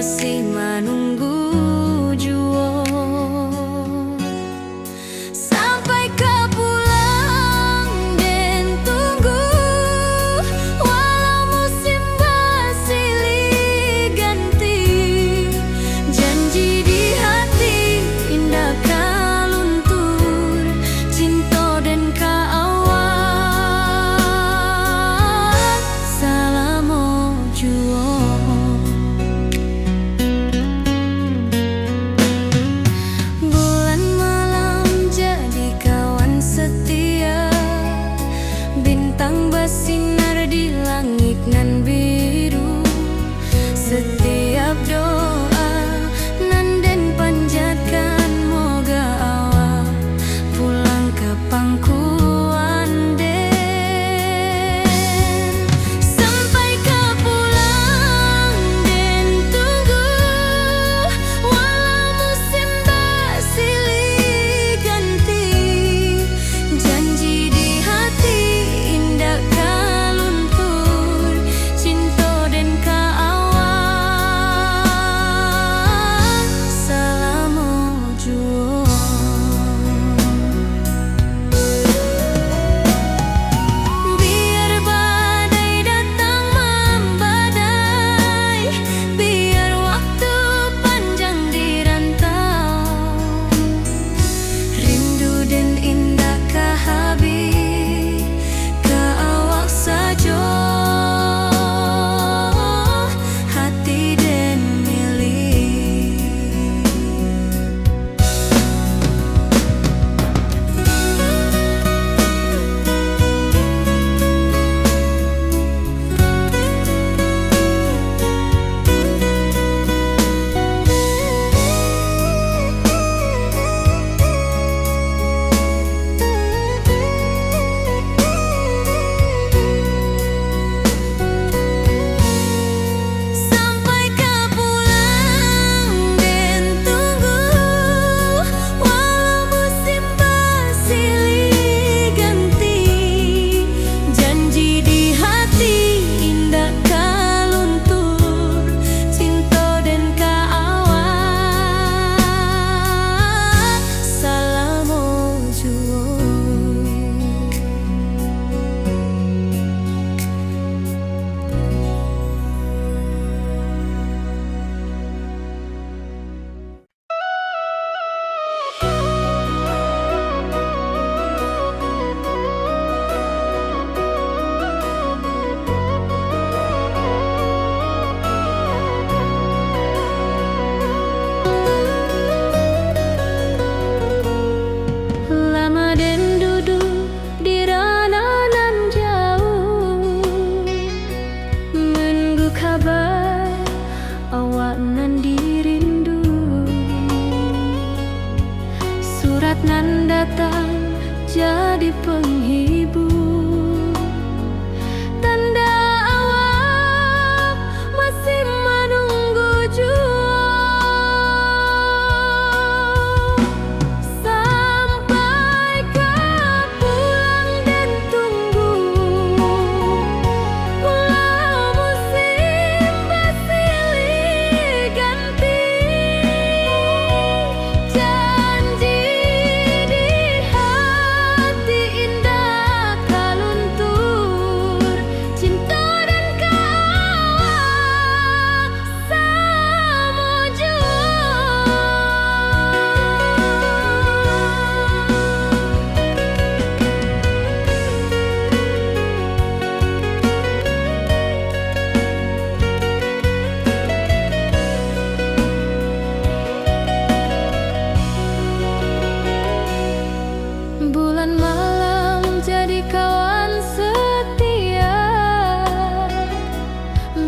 masih menunggu jua. Sampai kau pulang dan tunggu, walau musim bersilih ganti. Janji di hati indah kau luntur, cinta dan kawan selama jua. Bulan malam jadi kawan setia, bintang bersinar di langit nan biru. Setiap doa nan den panjatkan, moga awak pulang ke pangkuan den. Sampai kau pulang dan tunggu, walau musim bersilih ganti. Janji di hati indah kau luntur, cinta dan kawan selama jua. Biar badai datang membadai, biar waktu panjang dirantau, rindu dan indah kah habis ke awak saja, hati dan milik. Sampai kau pulang dan tunggu, walau musim bersilih ganti. Janji di hati indah kau luntur, cinta dan kawan selama jua. Lama dan duduk di ranah nan jauh, menunggu kabar awak nan dirindu. Surat nan datang jadi penghibur, tanda awak masih menunggu jua. Sampai kau pulang dan tunggu, walau musim bersilih ganti. Janji di hati indah kau luntur, cinta dan kawan sama jua. Bulan malam jadi kawan setia,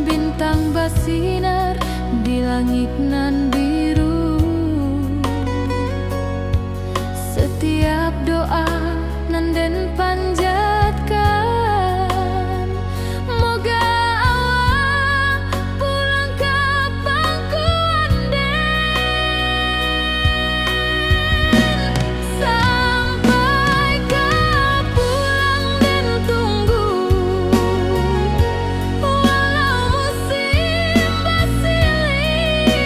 bintang bersinar di langit nan biru. Setiap doa nan den panjatkan, moga awak pulang ke pangkuan den. Sampai kau pulang dan tunggu, walau musim bersilih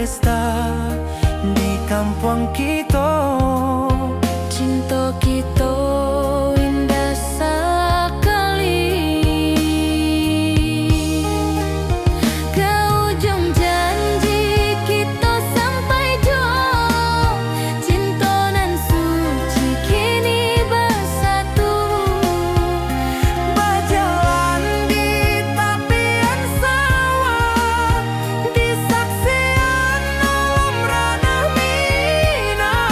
pesta di kampung kita. Cinta kita indah sekali. Ke ujung janji kita sampai jauh. Cinta nan suci kini bersatu. Berjalan di tepian sawah, di saksian alam ranah Minang.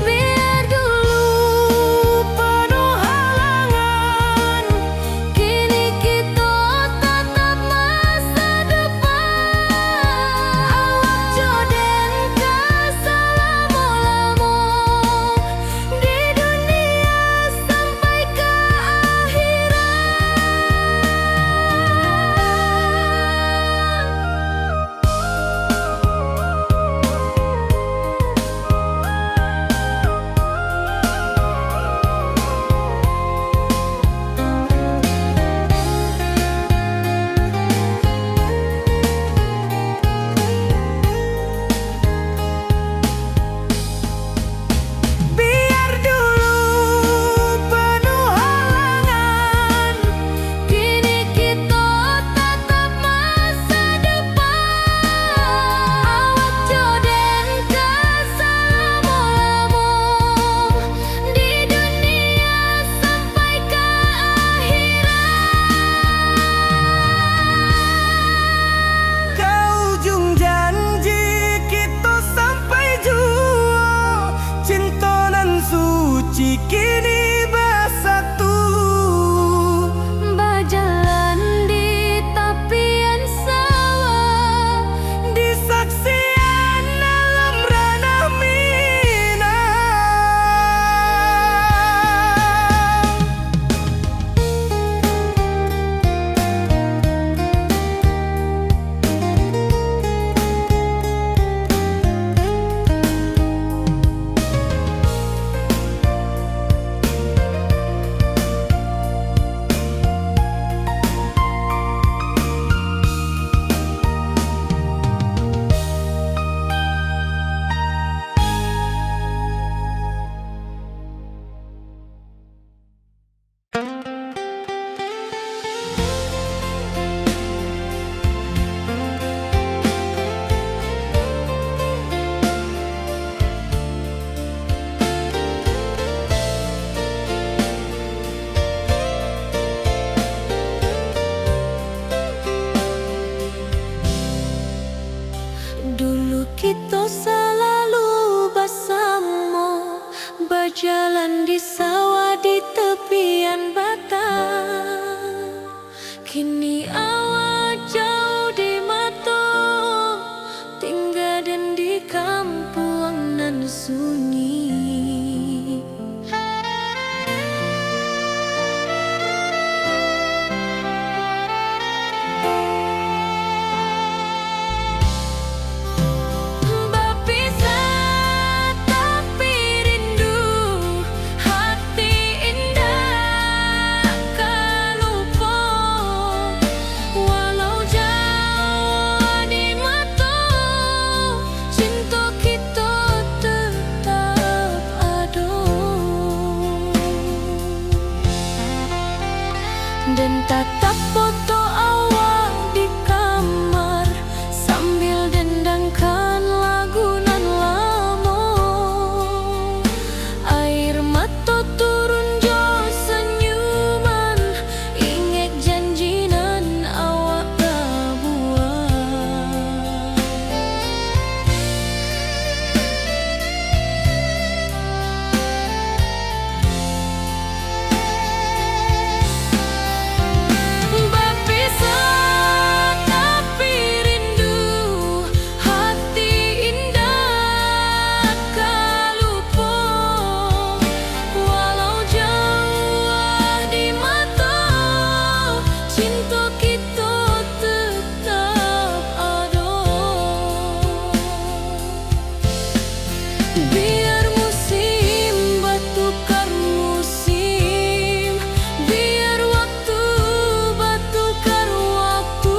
Biar dulu penuh halangan, kini kita tatap masa depan. Awak joden keselamo-lamo di dunia sampai ke Biar dulu penuh halangan, kini kita tatap masa depan. Awak joden keselamo-lamo di dunia sampai ke ke ujung janji kita sampai jua. Cinta nan suci kini bersatu. berjalan di tepian sawah, Di saksian alam ranah Minang. dulu kita selalu bersama, berjalan di sawah di tepian batang. Kini awak jauh di mata, tinggal dan di kampung nan sunyi. Berpisah tapi rindu, hati indah tak lupa. Walau jauh di mata, cinta kita tetap ada. Dan tatap foto awak di kamar sambil dendangkan lagu nan lama. Air mata turun jo senyuman, ingat janji nan awak buat. Berpisah tapi rindu, hati indah tak lupa. Walau jauh di mata, cinta kita tetap ada. Biar musim bertukar musim, biar waktu bertukar waktu,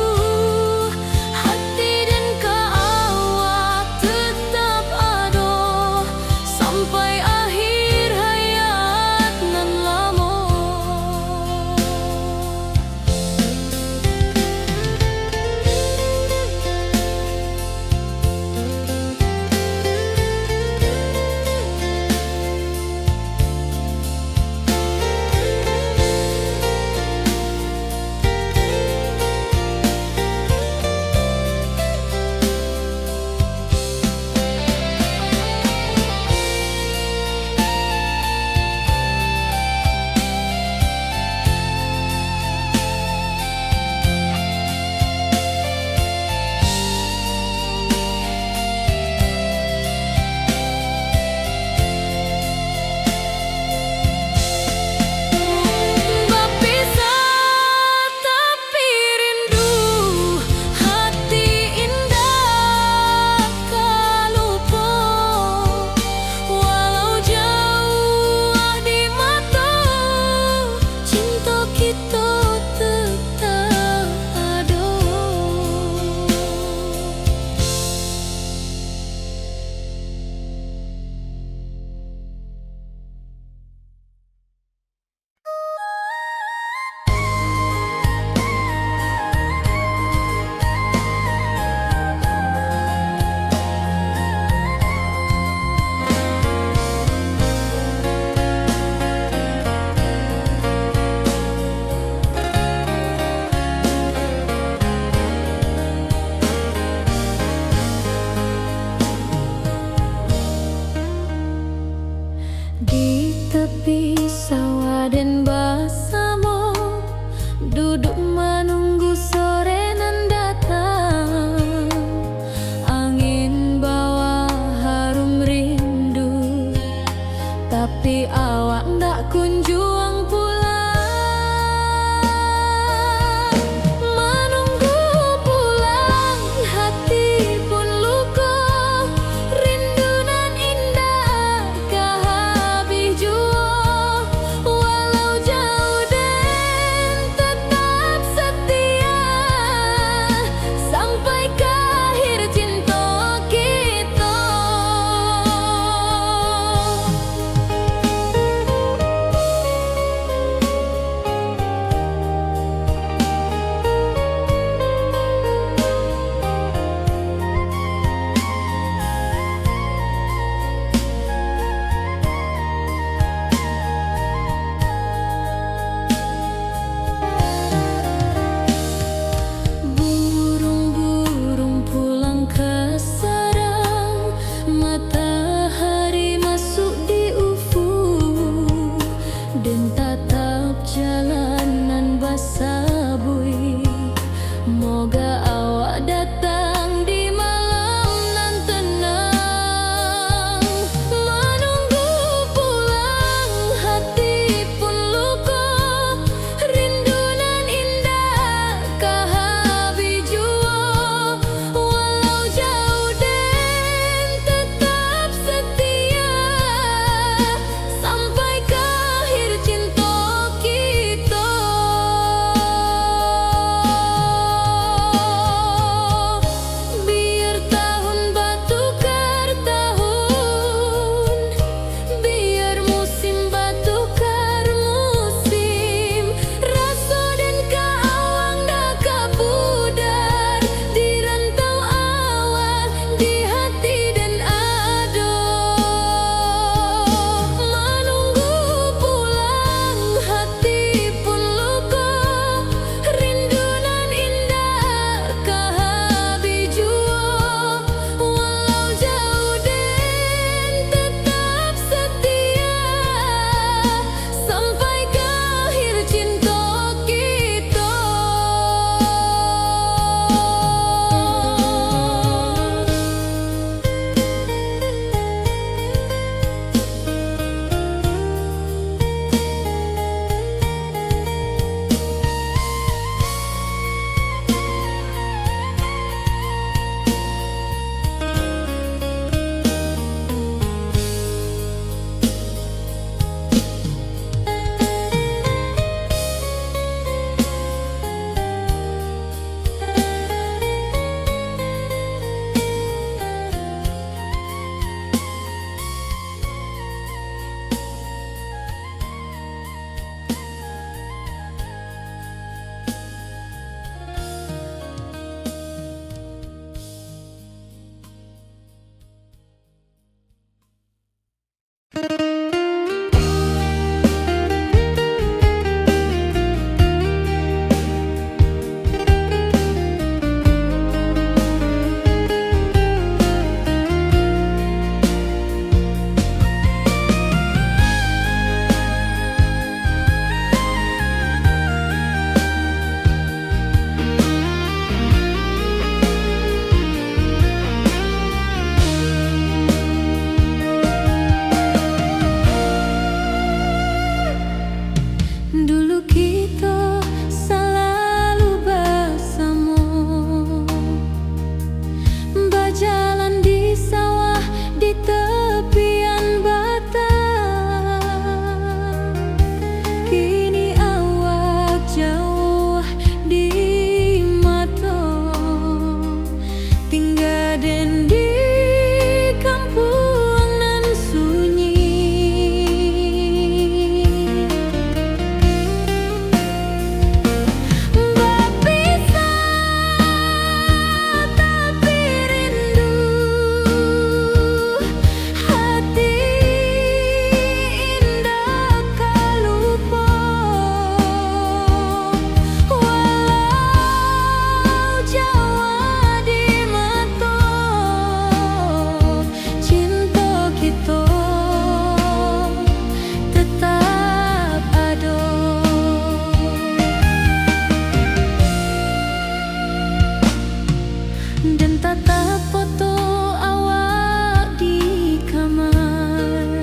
dan tatap foto awak di kamar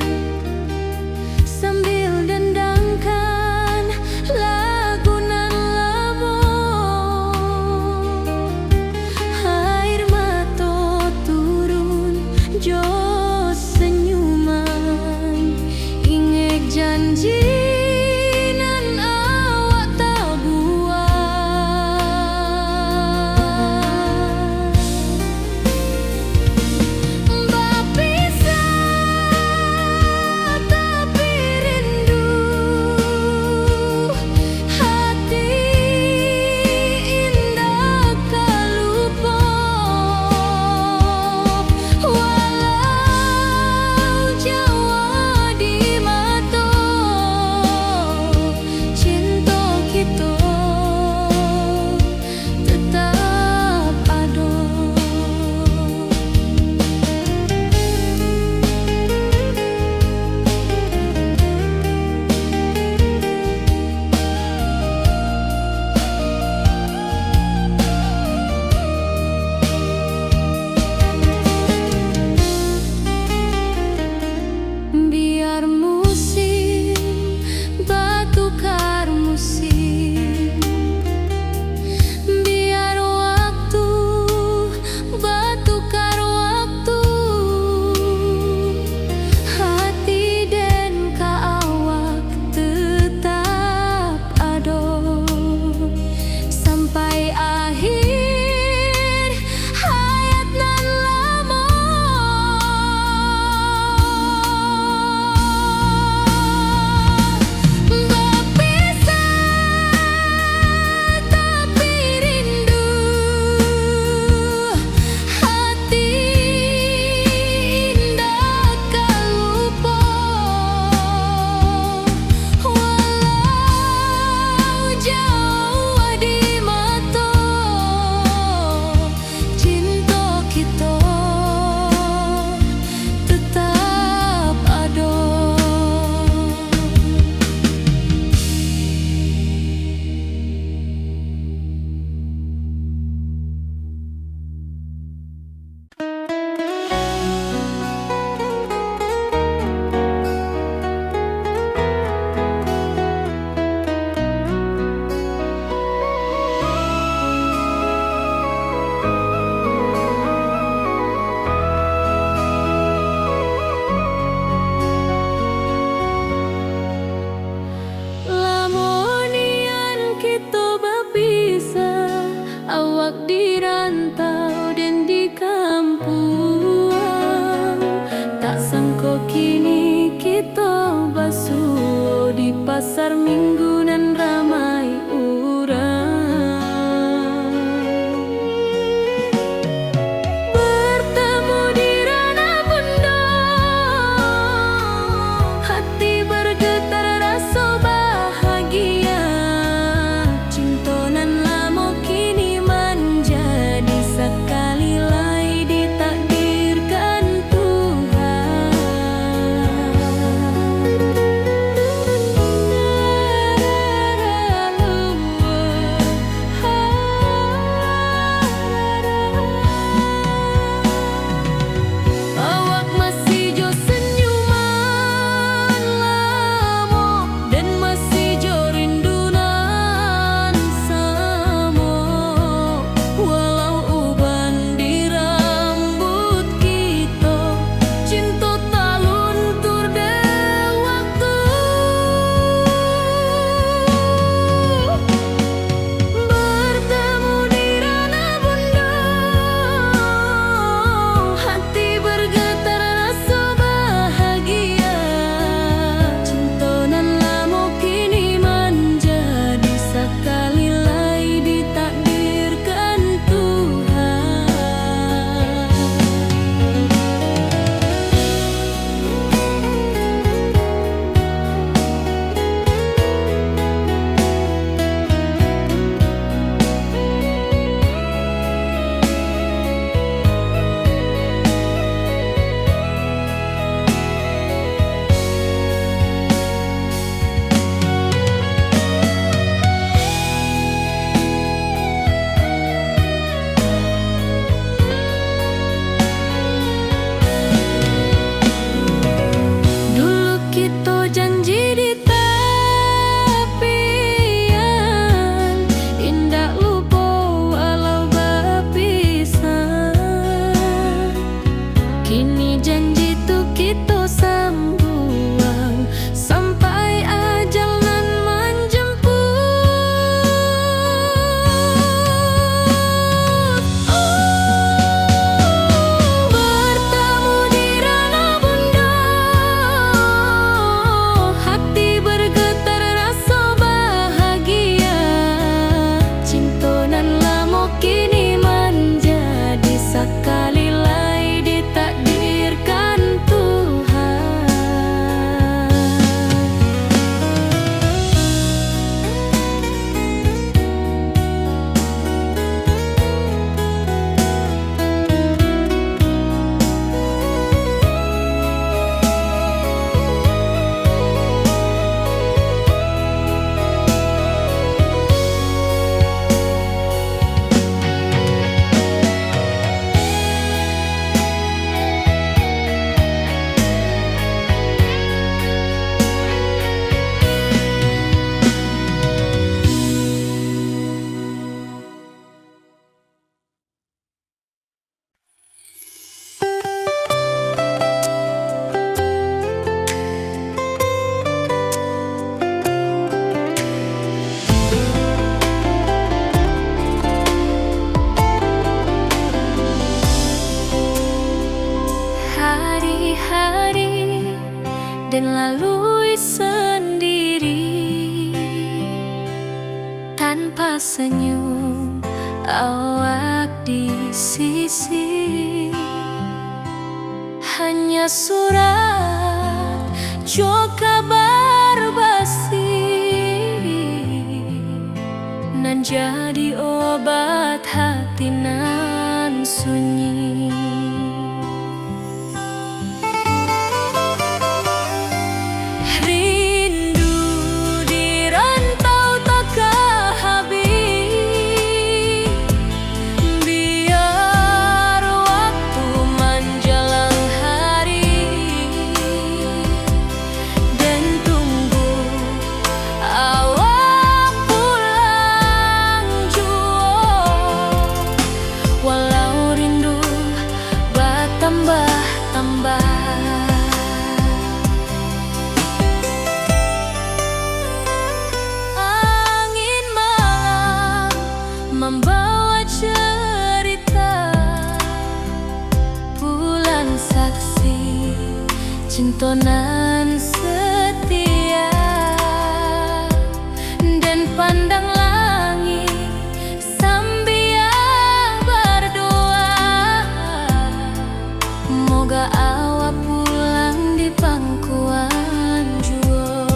sambil dendangkan lagu nan lamo. Air mata turun jo senyuman, ingat janji nan awak tak buat. Berpisah tapi rindu, hati indah tak lupa. Walau jauh di mata, cinta kita tetap ada. Biar musim bertukar musim, biar waktu bertukar waktu, hati dan awak tetap ada sampai akhir hayat nan lama. Berpisah tapi rindu, hati indah tak lupa. Walau jauh di mata, cinta kita tetap ada. Lamonian kita berpisah, awak di rantau dan di kampung. Tak sangka kini kita basuh di pasar minggu nan ramai urang. Bertemu di ranah bunda, hati bergetar rasa bahagia. Cinta nan lama kini menjadi sekali lagi ditakdirkan Tuhan. dan lalui sendiri tanpa senyum awak di sisi. Hanya surat jo kabar basi nan jadi obat hati nan sunyi. Rindu di rantau takkan habis, biar waktu menjelang hari dan tunggu awak pulang jua. Walau rindu bertambah-tambah, angin malam membawa cerita, bulan saksi cinta nan setia, dan pandang langit sambil berdoa, moga awak pulang di pangkuan jua.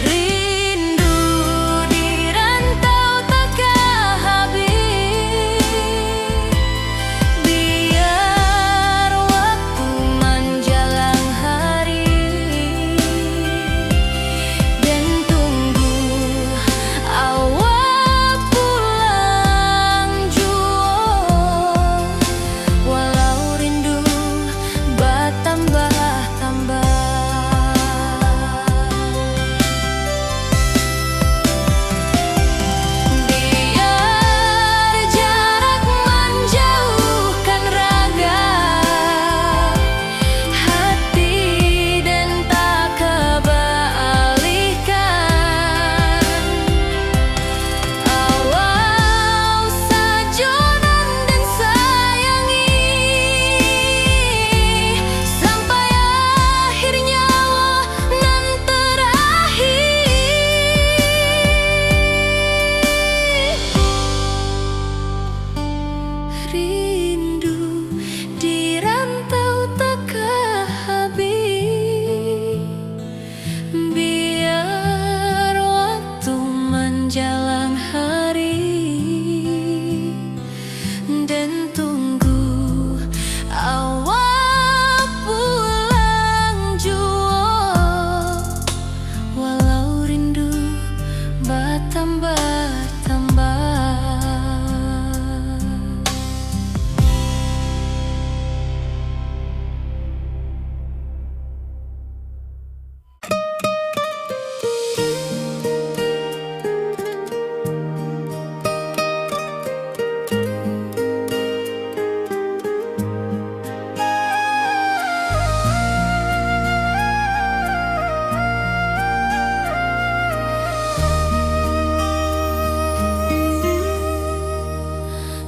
Rindu di rantau takkan habis, biar waktu menjelang hari dan tunggu awak pulang jua. Walau rindu bertambah-tambah, biar jarak menjauhkan raga hati dan tak kebalikan. Awal sajonan dan sayangi sampai akhir nyawa nan terakhir. Rindu di rantau takkan habis, biar waktu menjelang hari dan tunggu awak pulang jua. Walau rindu bertambah-tambah.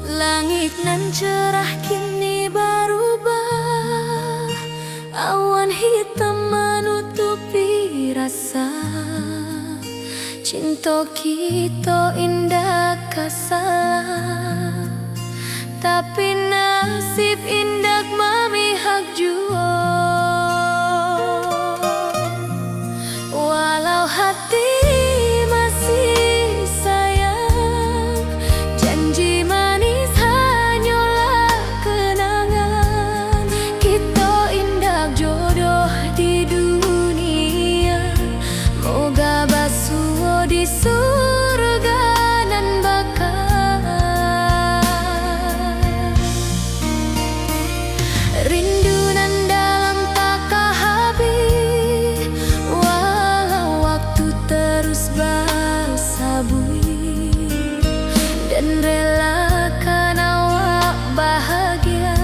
Langit nan cerah kini berubah, awan hitam menutupi rasa. Cinta kita indah kasalah, tapi nasib indah memihak jua. Walau hati masih sayang, janji manis hanyalah kenangan. Kita indah jodoh di dunia, moga basuh di surga nan bakal. Rindu nan dalam takkan habis, walau waktu terus bersabui, dan relakan awak bahagia.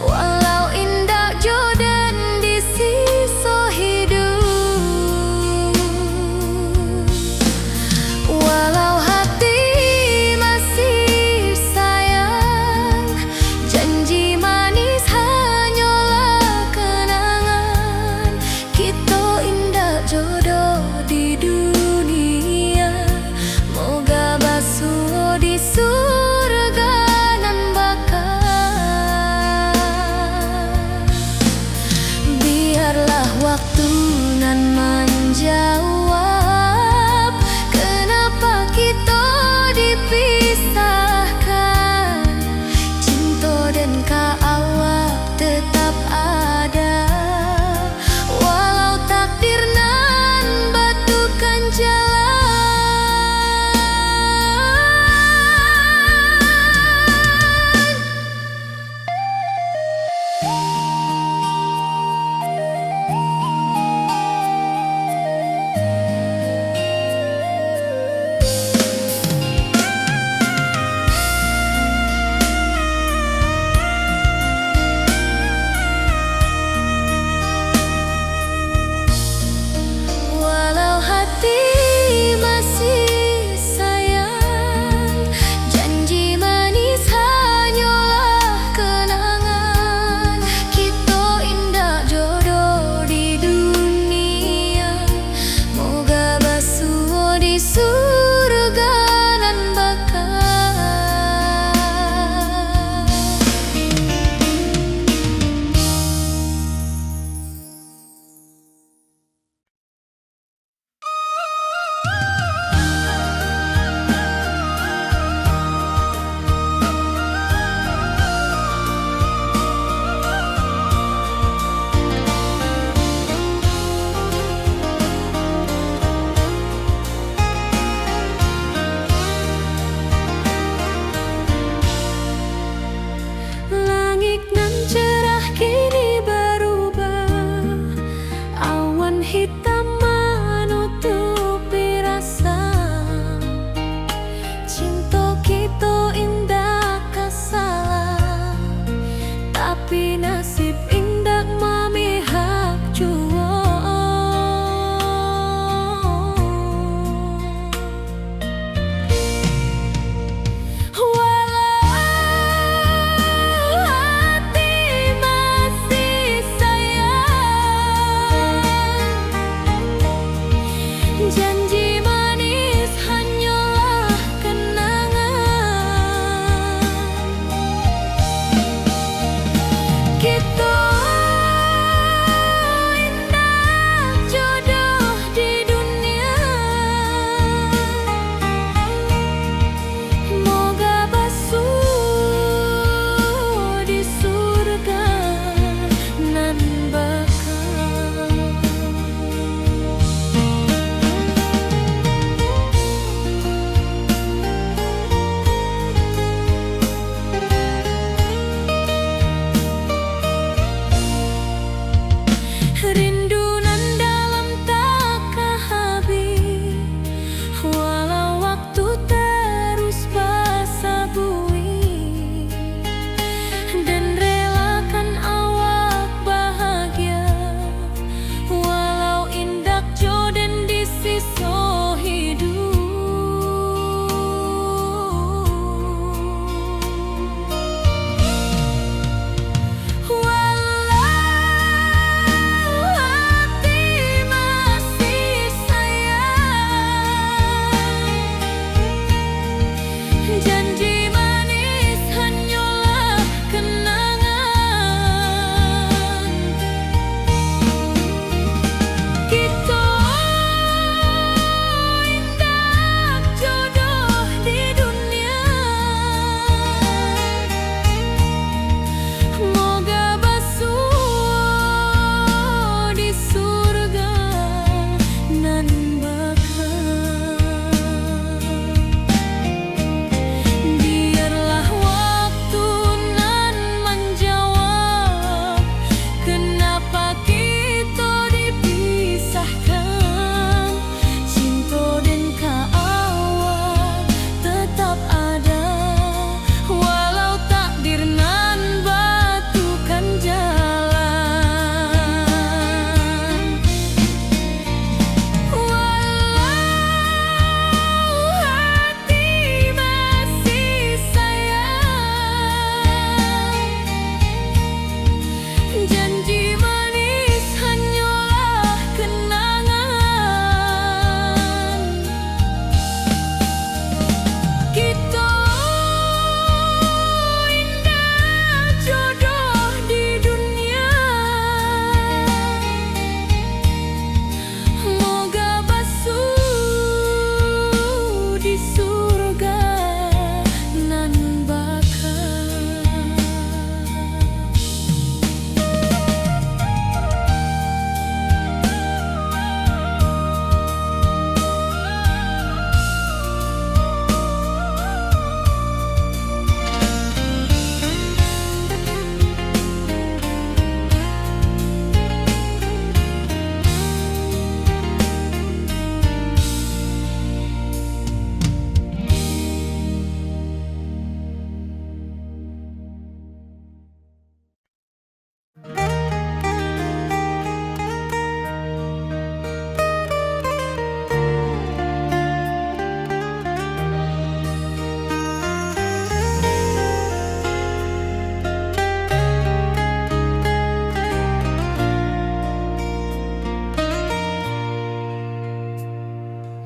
Walau indah jodan di sisa hidup, walau hati masih sayang, janji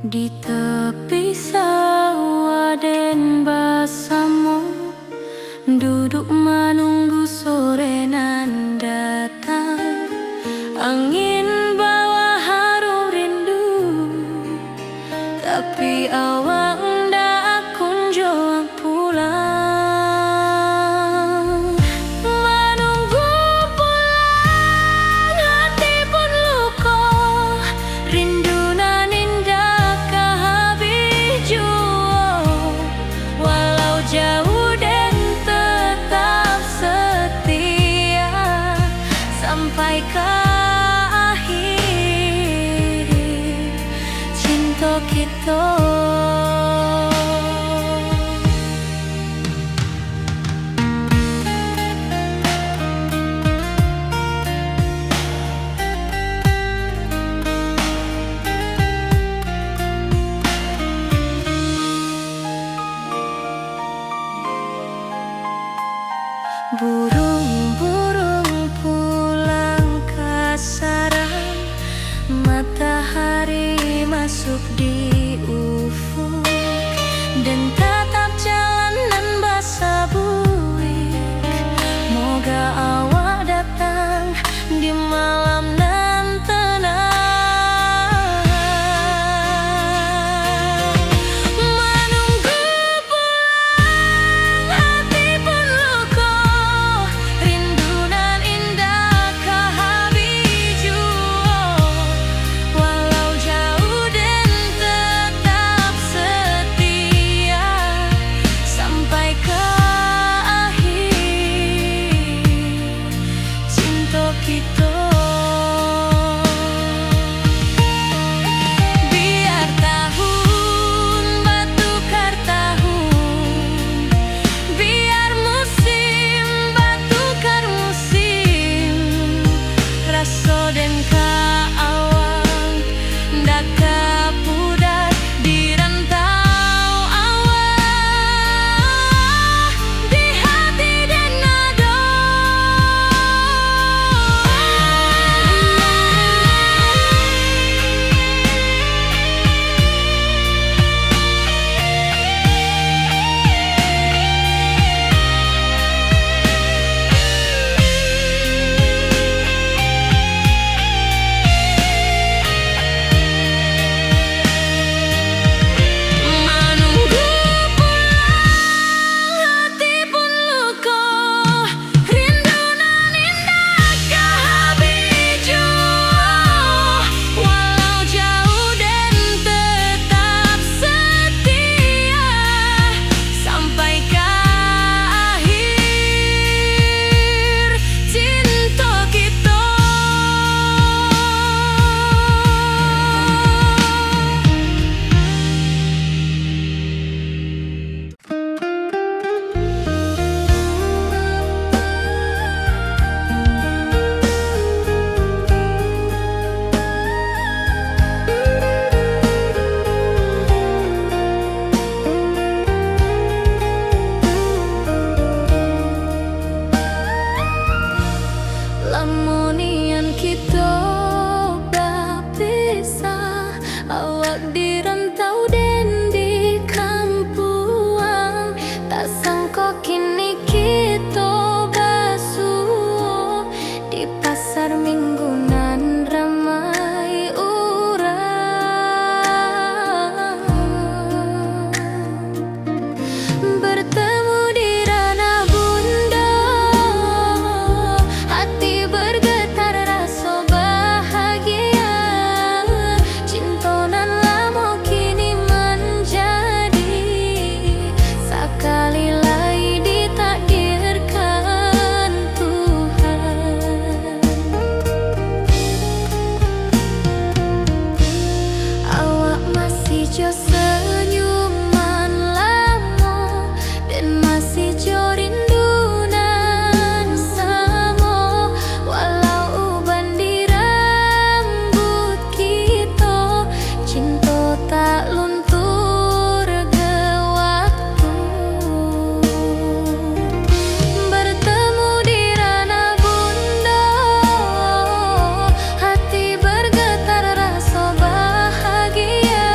Di tepi sawah den basamu, duduk menunggu sore nan datang. Angin bawa harum rindu, tapi awak ndak kunjung pulang. Menunggu pulang, hati pun luka, rindu nan indah kehabis jua. Walau jauh dan tetap setia sampai ke akhir cinta kita. Burung-burung pulang ke sarang, matahari masuk di ufuk, dan tatap jalanan basah buik. Moga awak datang di malam nan tenang. Menunggu pulang, hati pun luka, rindu nan indah kehabis jua. Walau jauh dan tetap setia sampai ke akhir cinta kita. Biar tahun bertukar tahun, biar musim bertukar musim, rasa dan keawang ndak kepudar di rantau awak, di hati dan nada. Menunggu pulang, hati pun luka, rindu nan indah kehabis jua. Walau jauh dan tetap setia sampai ke akhir cinta kita. Lamonian kita berpisah, awak di rantau dan di kampuang. Tak sangka kini kita bersua di pasar minggu nan ramai orang. Bertemu di ranah bunda, hati bergetar rasa bahagia. Cinta nan lama kini menjadi sekali lagi ditakdirkan Tuhan. Awak masih jo senyuman lama, dan masih jo rindu nan sama. Walau uban di rambut kita, cinta tak luntur ke waktu. Bertemu di ranah bunda, hati bergetar rasa bahagia.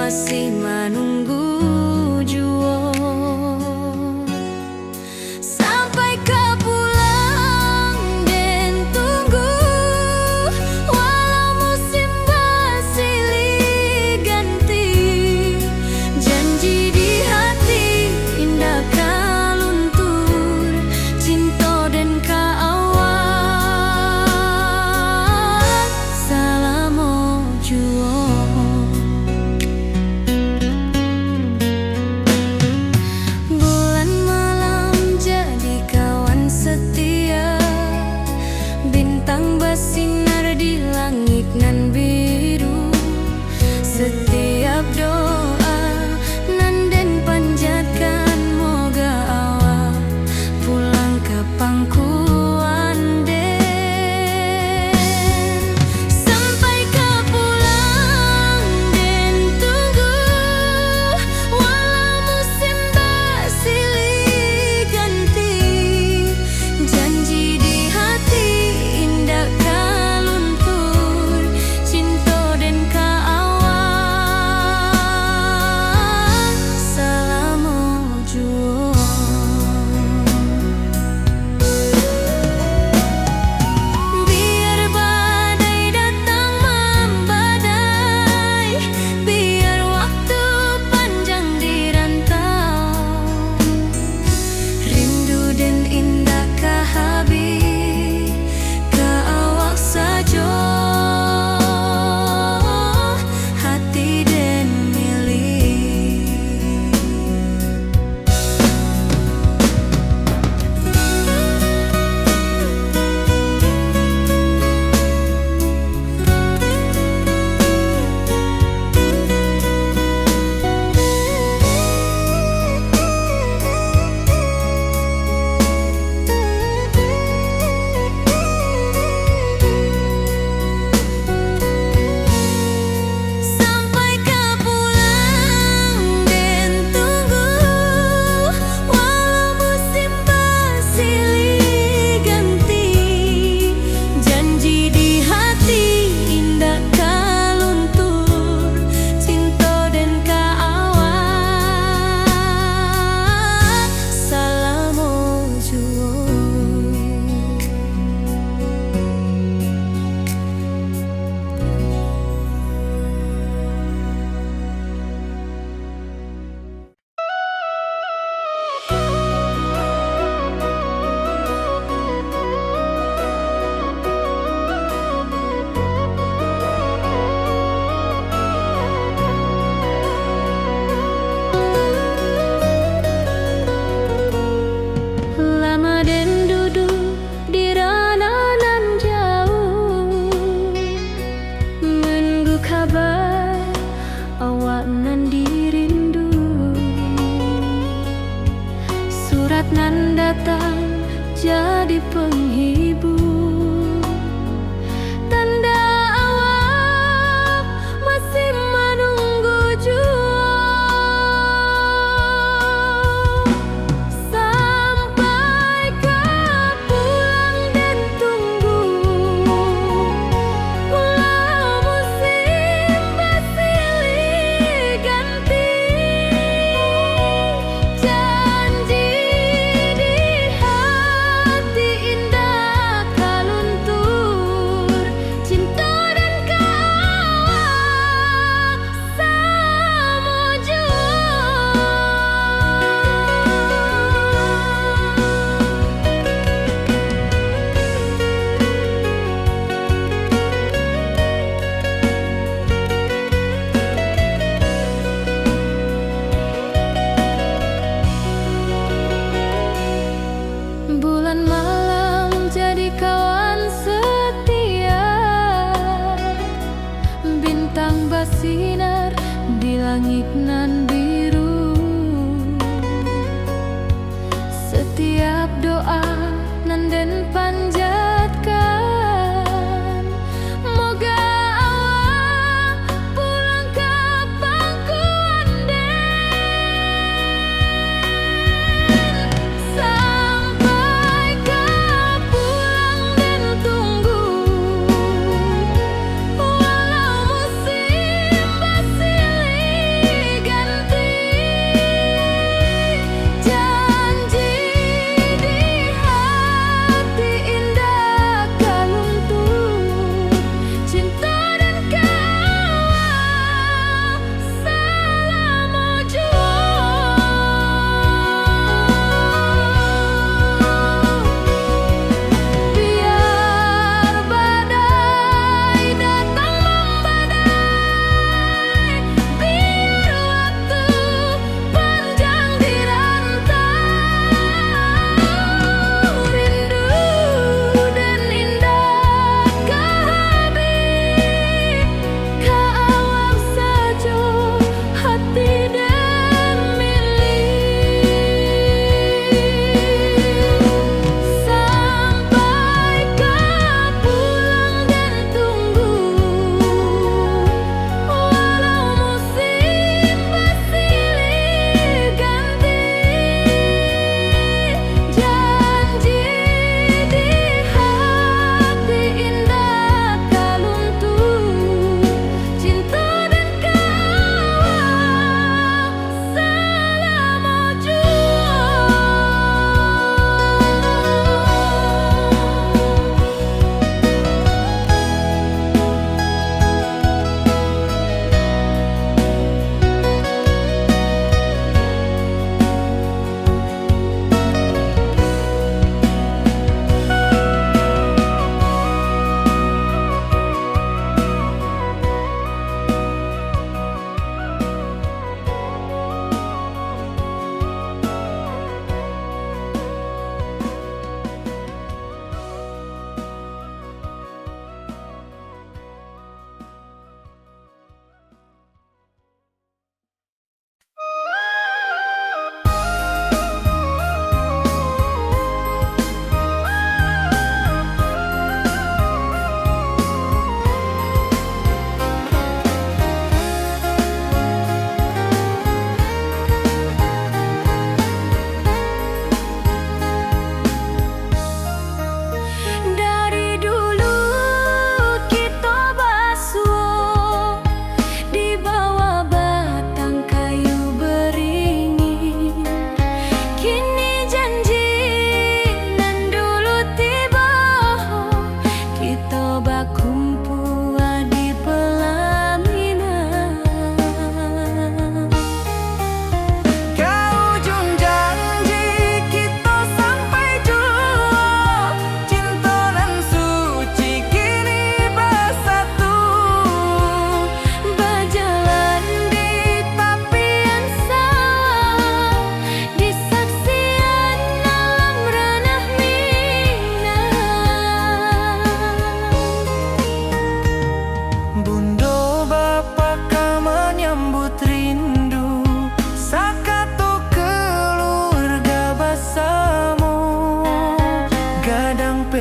masih menunggu jua. Sampai kau pulang dan tunggu, walau musim bersilih ganti. Janji di hati indah kau luntur, cinta dan kaawak selama jua. Bulan malam jadi kawan setia, bintang bersinar di langit nan biru. Setiap doa nan den panjatkan, moga awak pulang ke pangkuan den. Sampai kau pulang dan tunggu, walau musim bersilih ganti. Janji di hati indah kau luntur, cinta dan kaawak selama jua. Biar badai datang membadai, biar waktu panjang dirantau, rindu dan indah kah habis, kaawak saja hati dan milik. Sampai kau pulang dan tunggu, walau musim bersilih ganti. Janji di hati indah kau luntur, cinta dan kaawak selama jua. Lama dan duduk di ranah nan jauh, menunggu kabar awak nan dirindu. Surat nan datang jadi penghibur, tanda awak masih menunggu jua. Sampai kau pulang dan tunggu, walau musim bersilih ganti. Janji di hati indah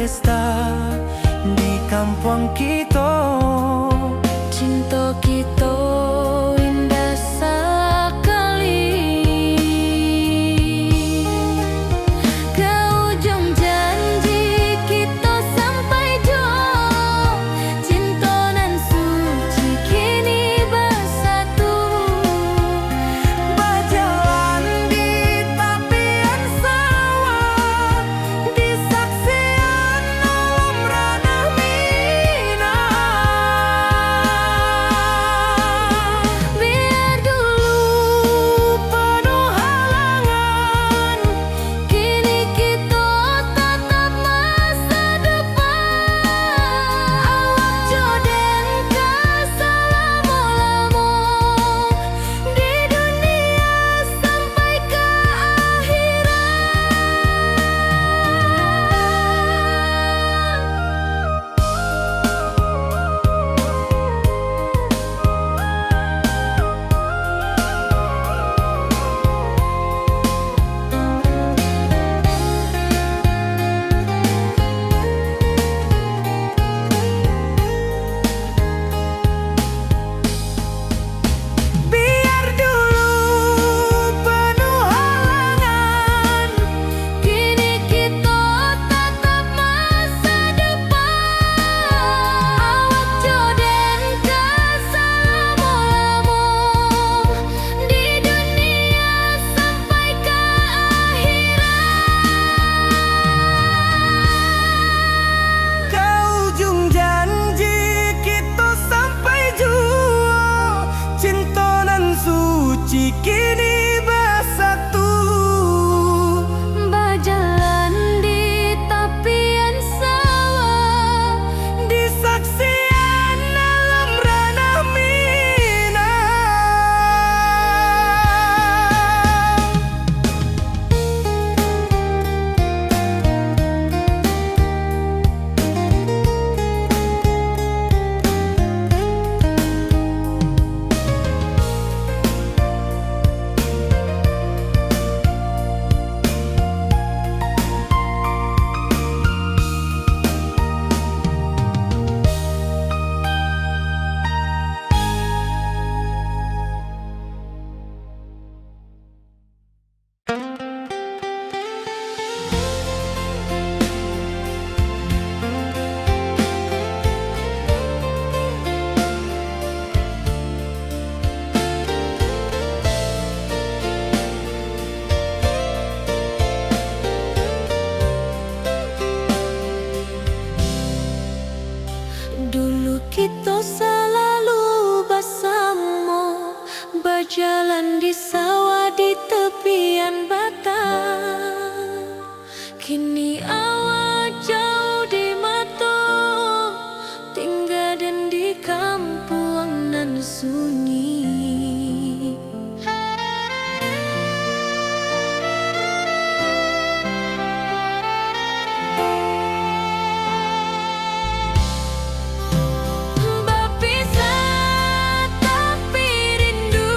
pesta di kampung kita. Cinta kita indah sekali. Ke ujung janji kita sampai jauh. Cinta nan suci kini bersatu. Berjalan di tepian sawah, di saksian alam ranah Minang. Biar dulu penuh halangan, kini kita tatap masa depan. Awak joden keselamo-lamo di dunia sampai ke Biar dulu penuh halangan, kini kita tatap masa depan. Awak joden keselamo-lamo di dunia sampai ke ke ujung janji kita sampai jua. Cinta nan suci kini bersatu. berjalan di tepian sawah. Di saksian alam ranah Minang. Dulu kita selalu bersama, berjalan di sawah di tepian batang. Kini awak jauh di mata, tinggal dan di kampung nan sunyi. Berpisah tapi rindu,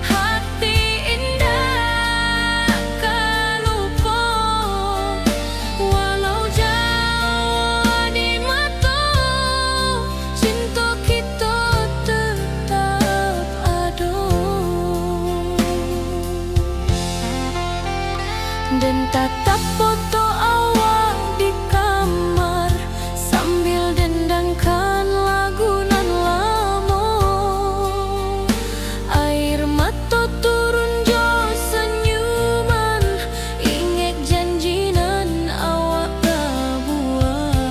hati indah kan lupa. Walau jauh di mata, cinta kita tetap ada. Dan tatap foto awak di kamar sambil dendangkan lagu nan lama. Air mata turun jo senyuman, ingat janji nan awak buat.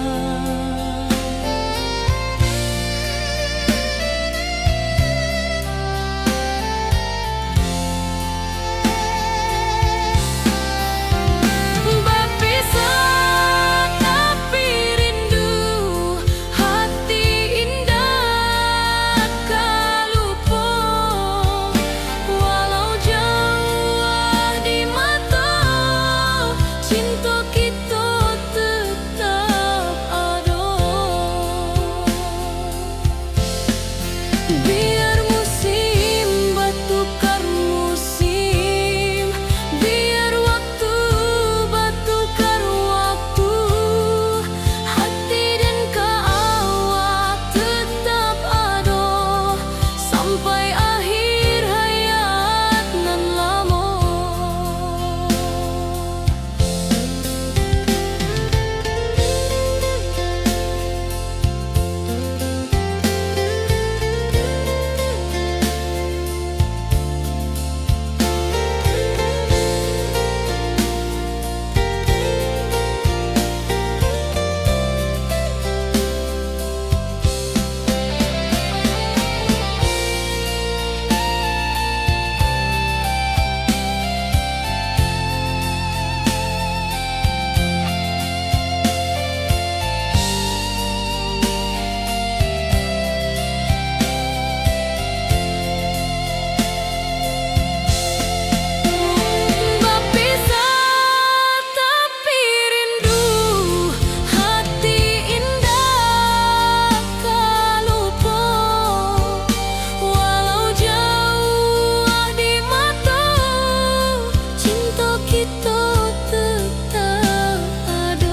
kita tetap ada.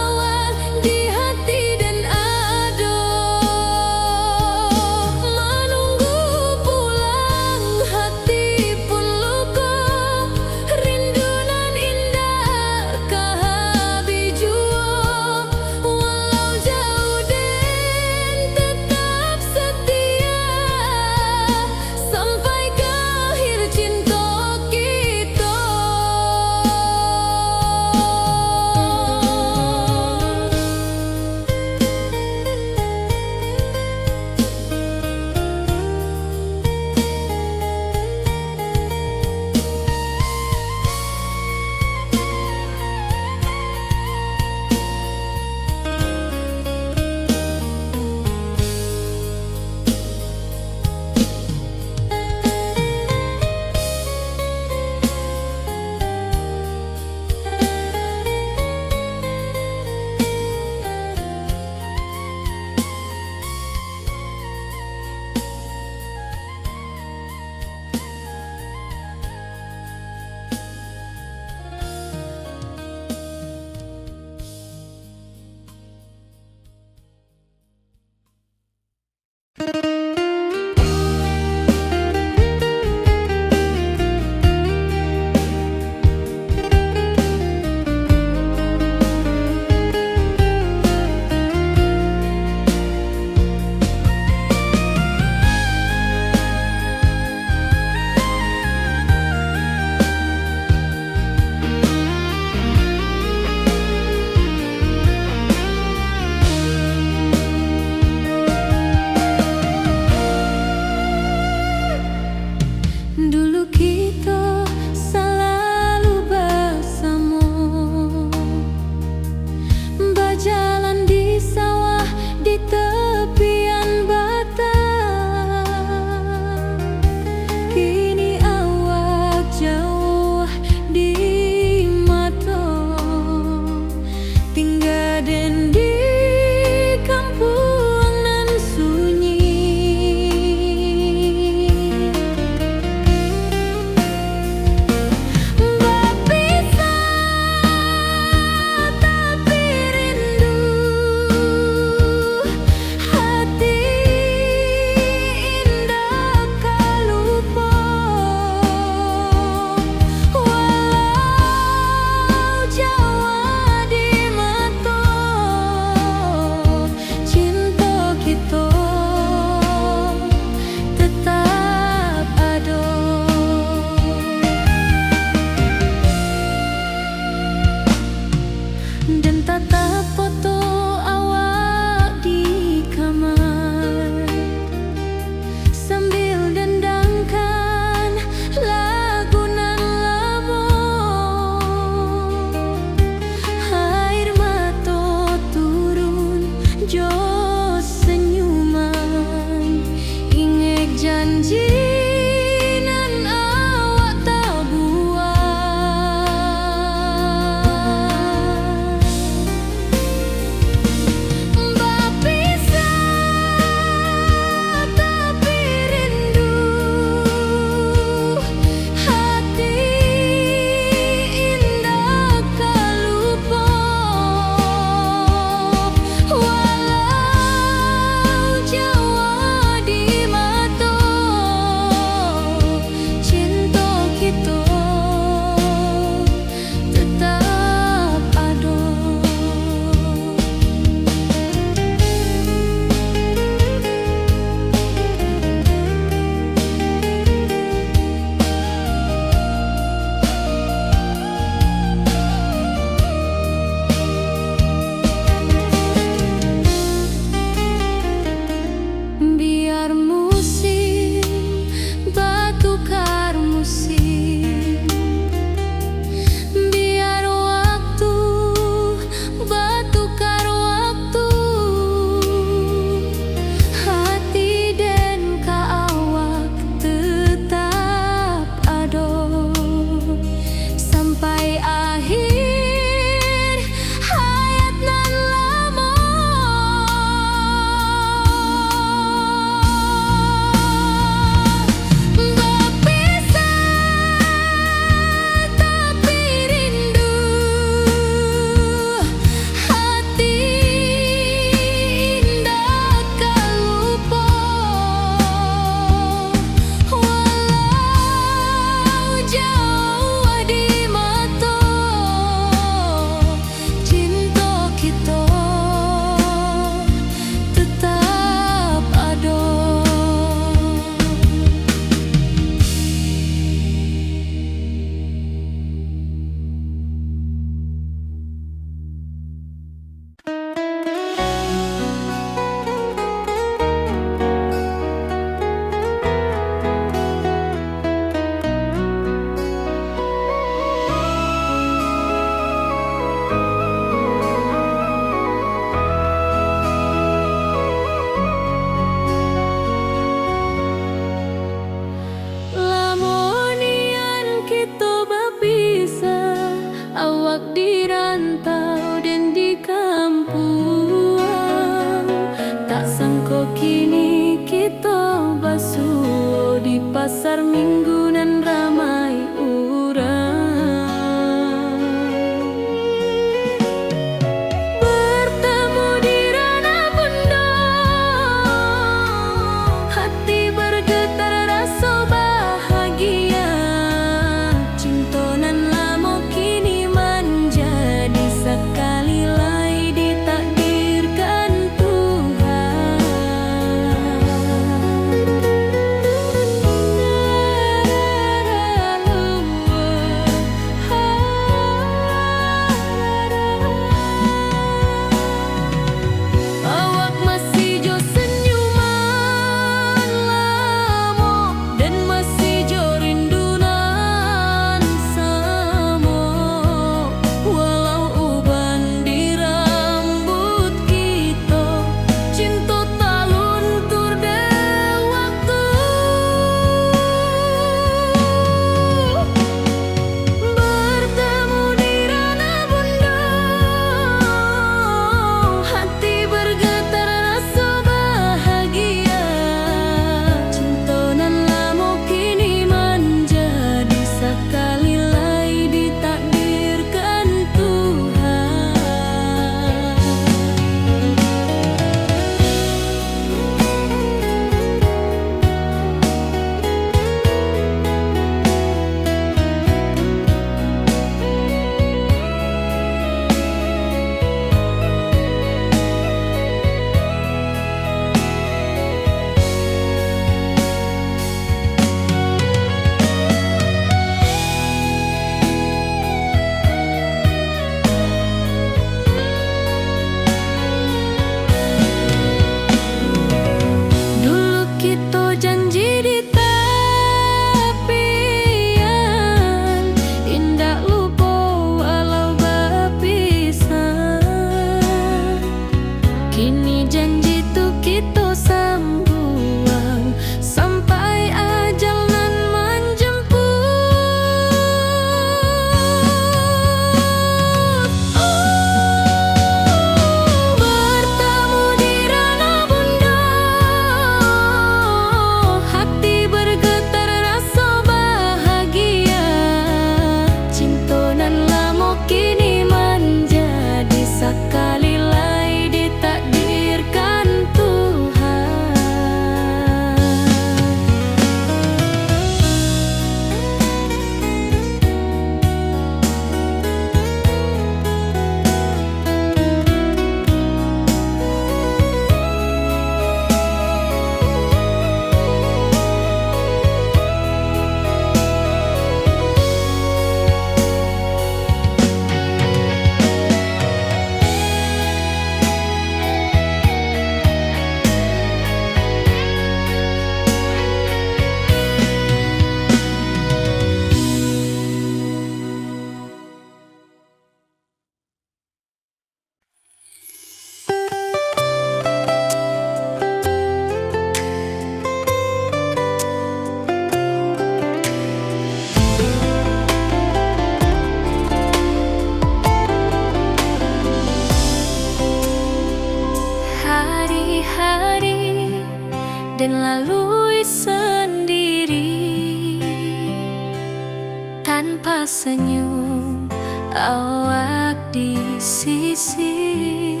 tanpa senyum awak di sisi.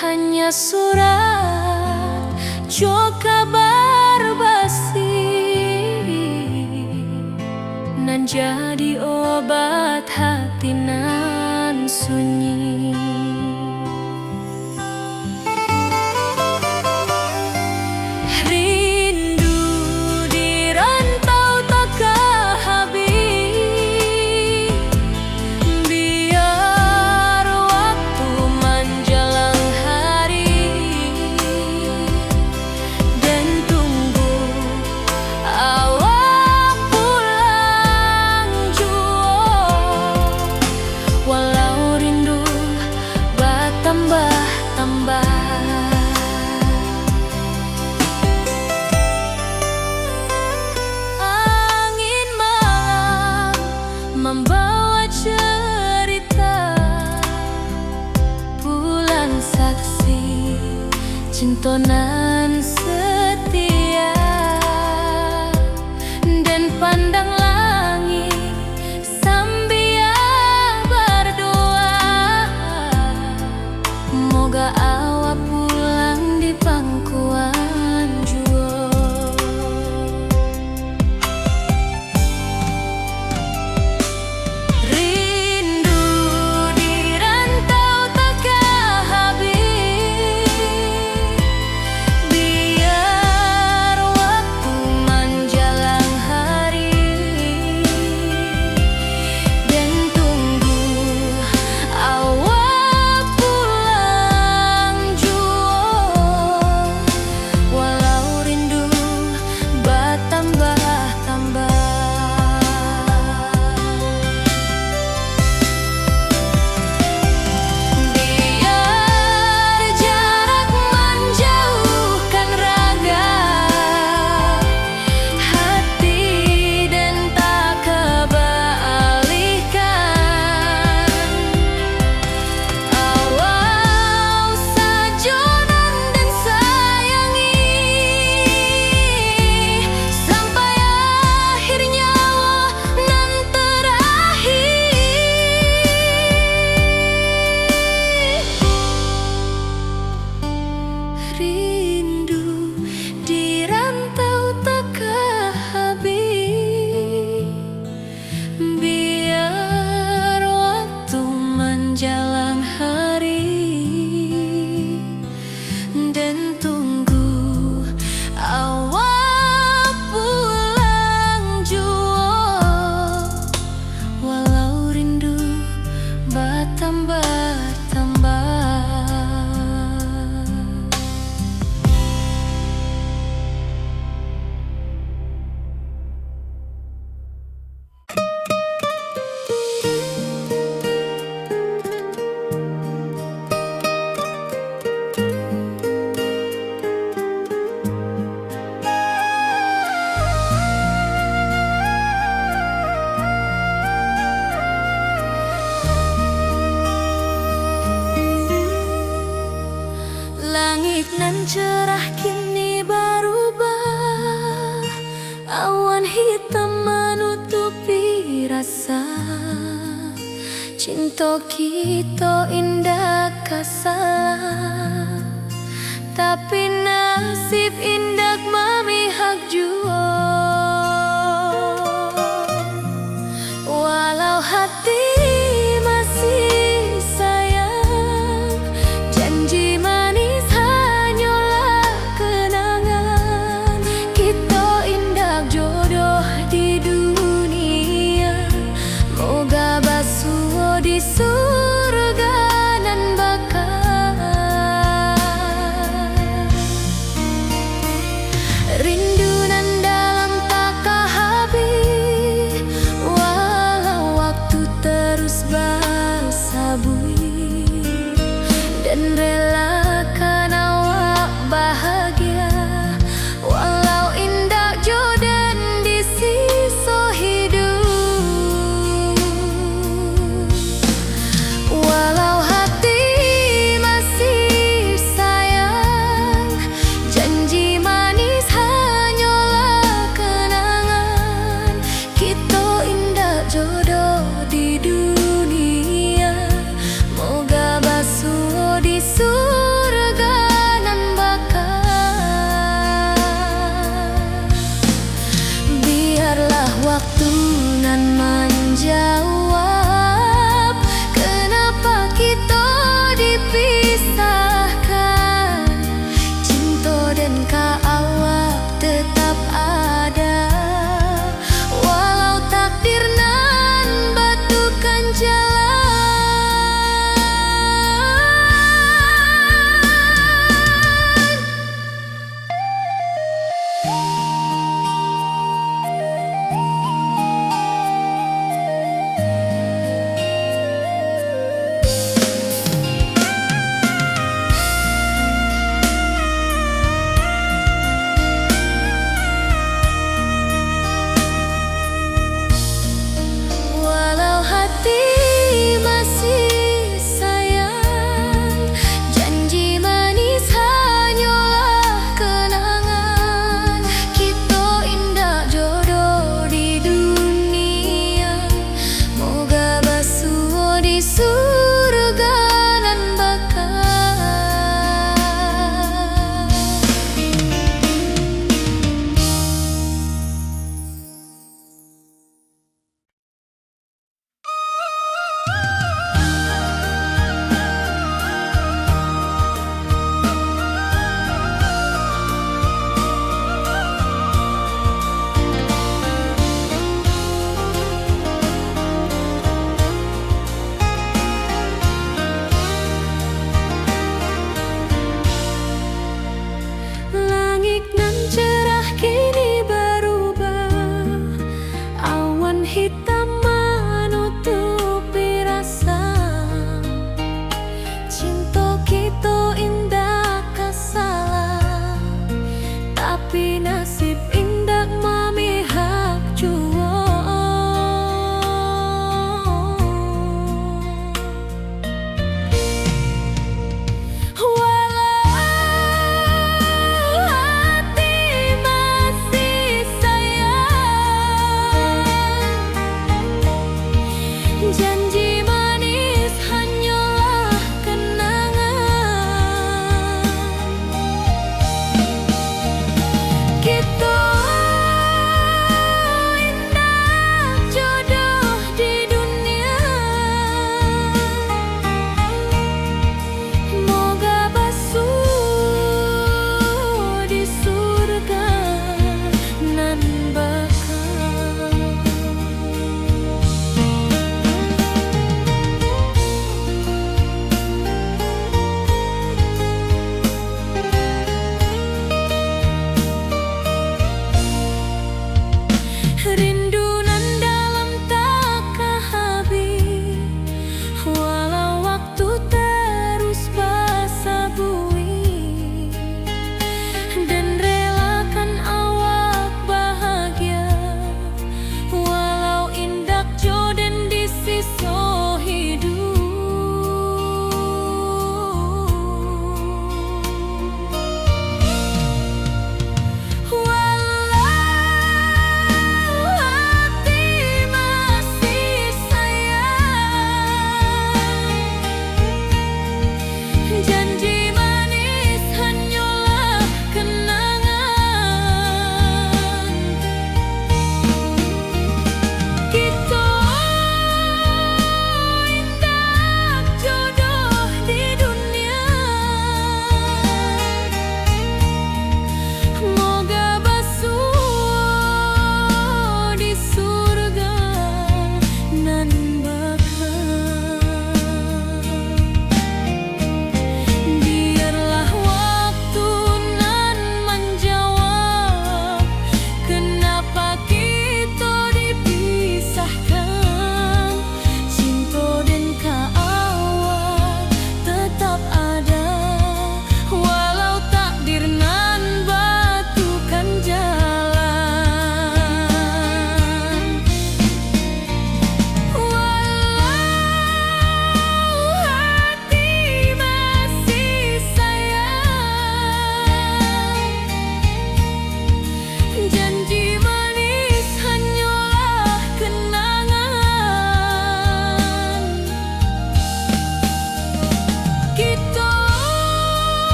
Hanya surat jo kabar basi nan jadi obat hati nan sunyi. Rindu di rantau takkan habis, biar waktu menjelang hari dan tunggu awak pulang jua. Walau rindu bertambah-tambah, angin malam membawa cerita pulang saksi cinta nan setia. Dan pandang langit sambil berdoa, moga awak pulang di pangkuan jua. Rindu di rantau takkan habis, biar waktu menjelang hari dan tunggu awak pulang jua. Walau rindu bertambah-tambah, biar jarak menjauhkan raga hati dan tak kebalihkan. Awal sajonan dan sayangi sampai akhir nyawa nan terakhir. Rindu di rantau takkan habis, biar waktu menjelang hari dan tunggu awak pulang jua. Walau rindu bertambah-tambah. Langit nan cerah kini berubah, awan hitam menutupi rasa. Cinta kita indah kasalah, tapi nasib indah memihak jua. Walau hati masih sayang, janji manis hanyalah kenangan. Kita indah jodoh di dunia, moga basuh di surga nan bakal. Rindu nan dalam takkan habis, walau waktu terus bersabui, dan relakan awak bahagia. Walau indah jodan di sisa hidup, hitam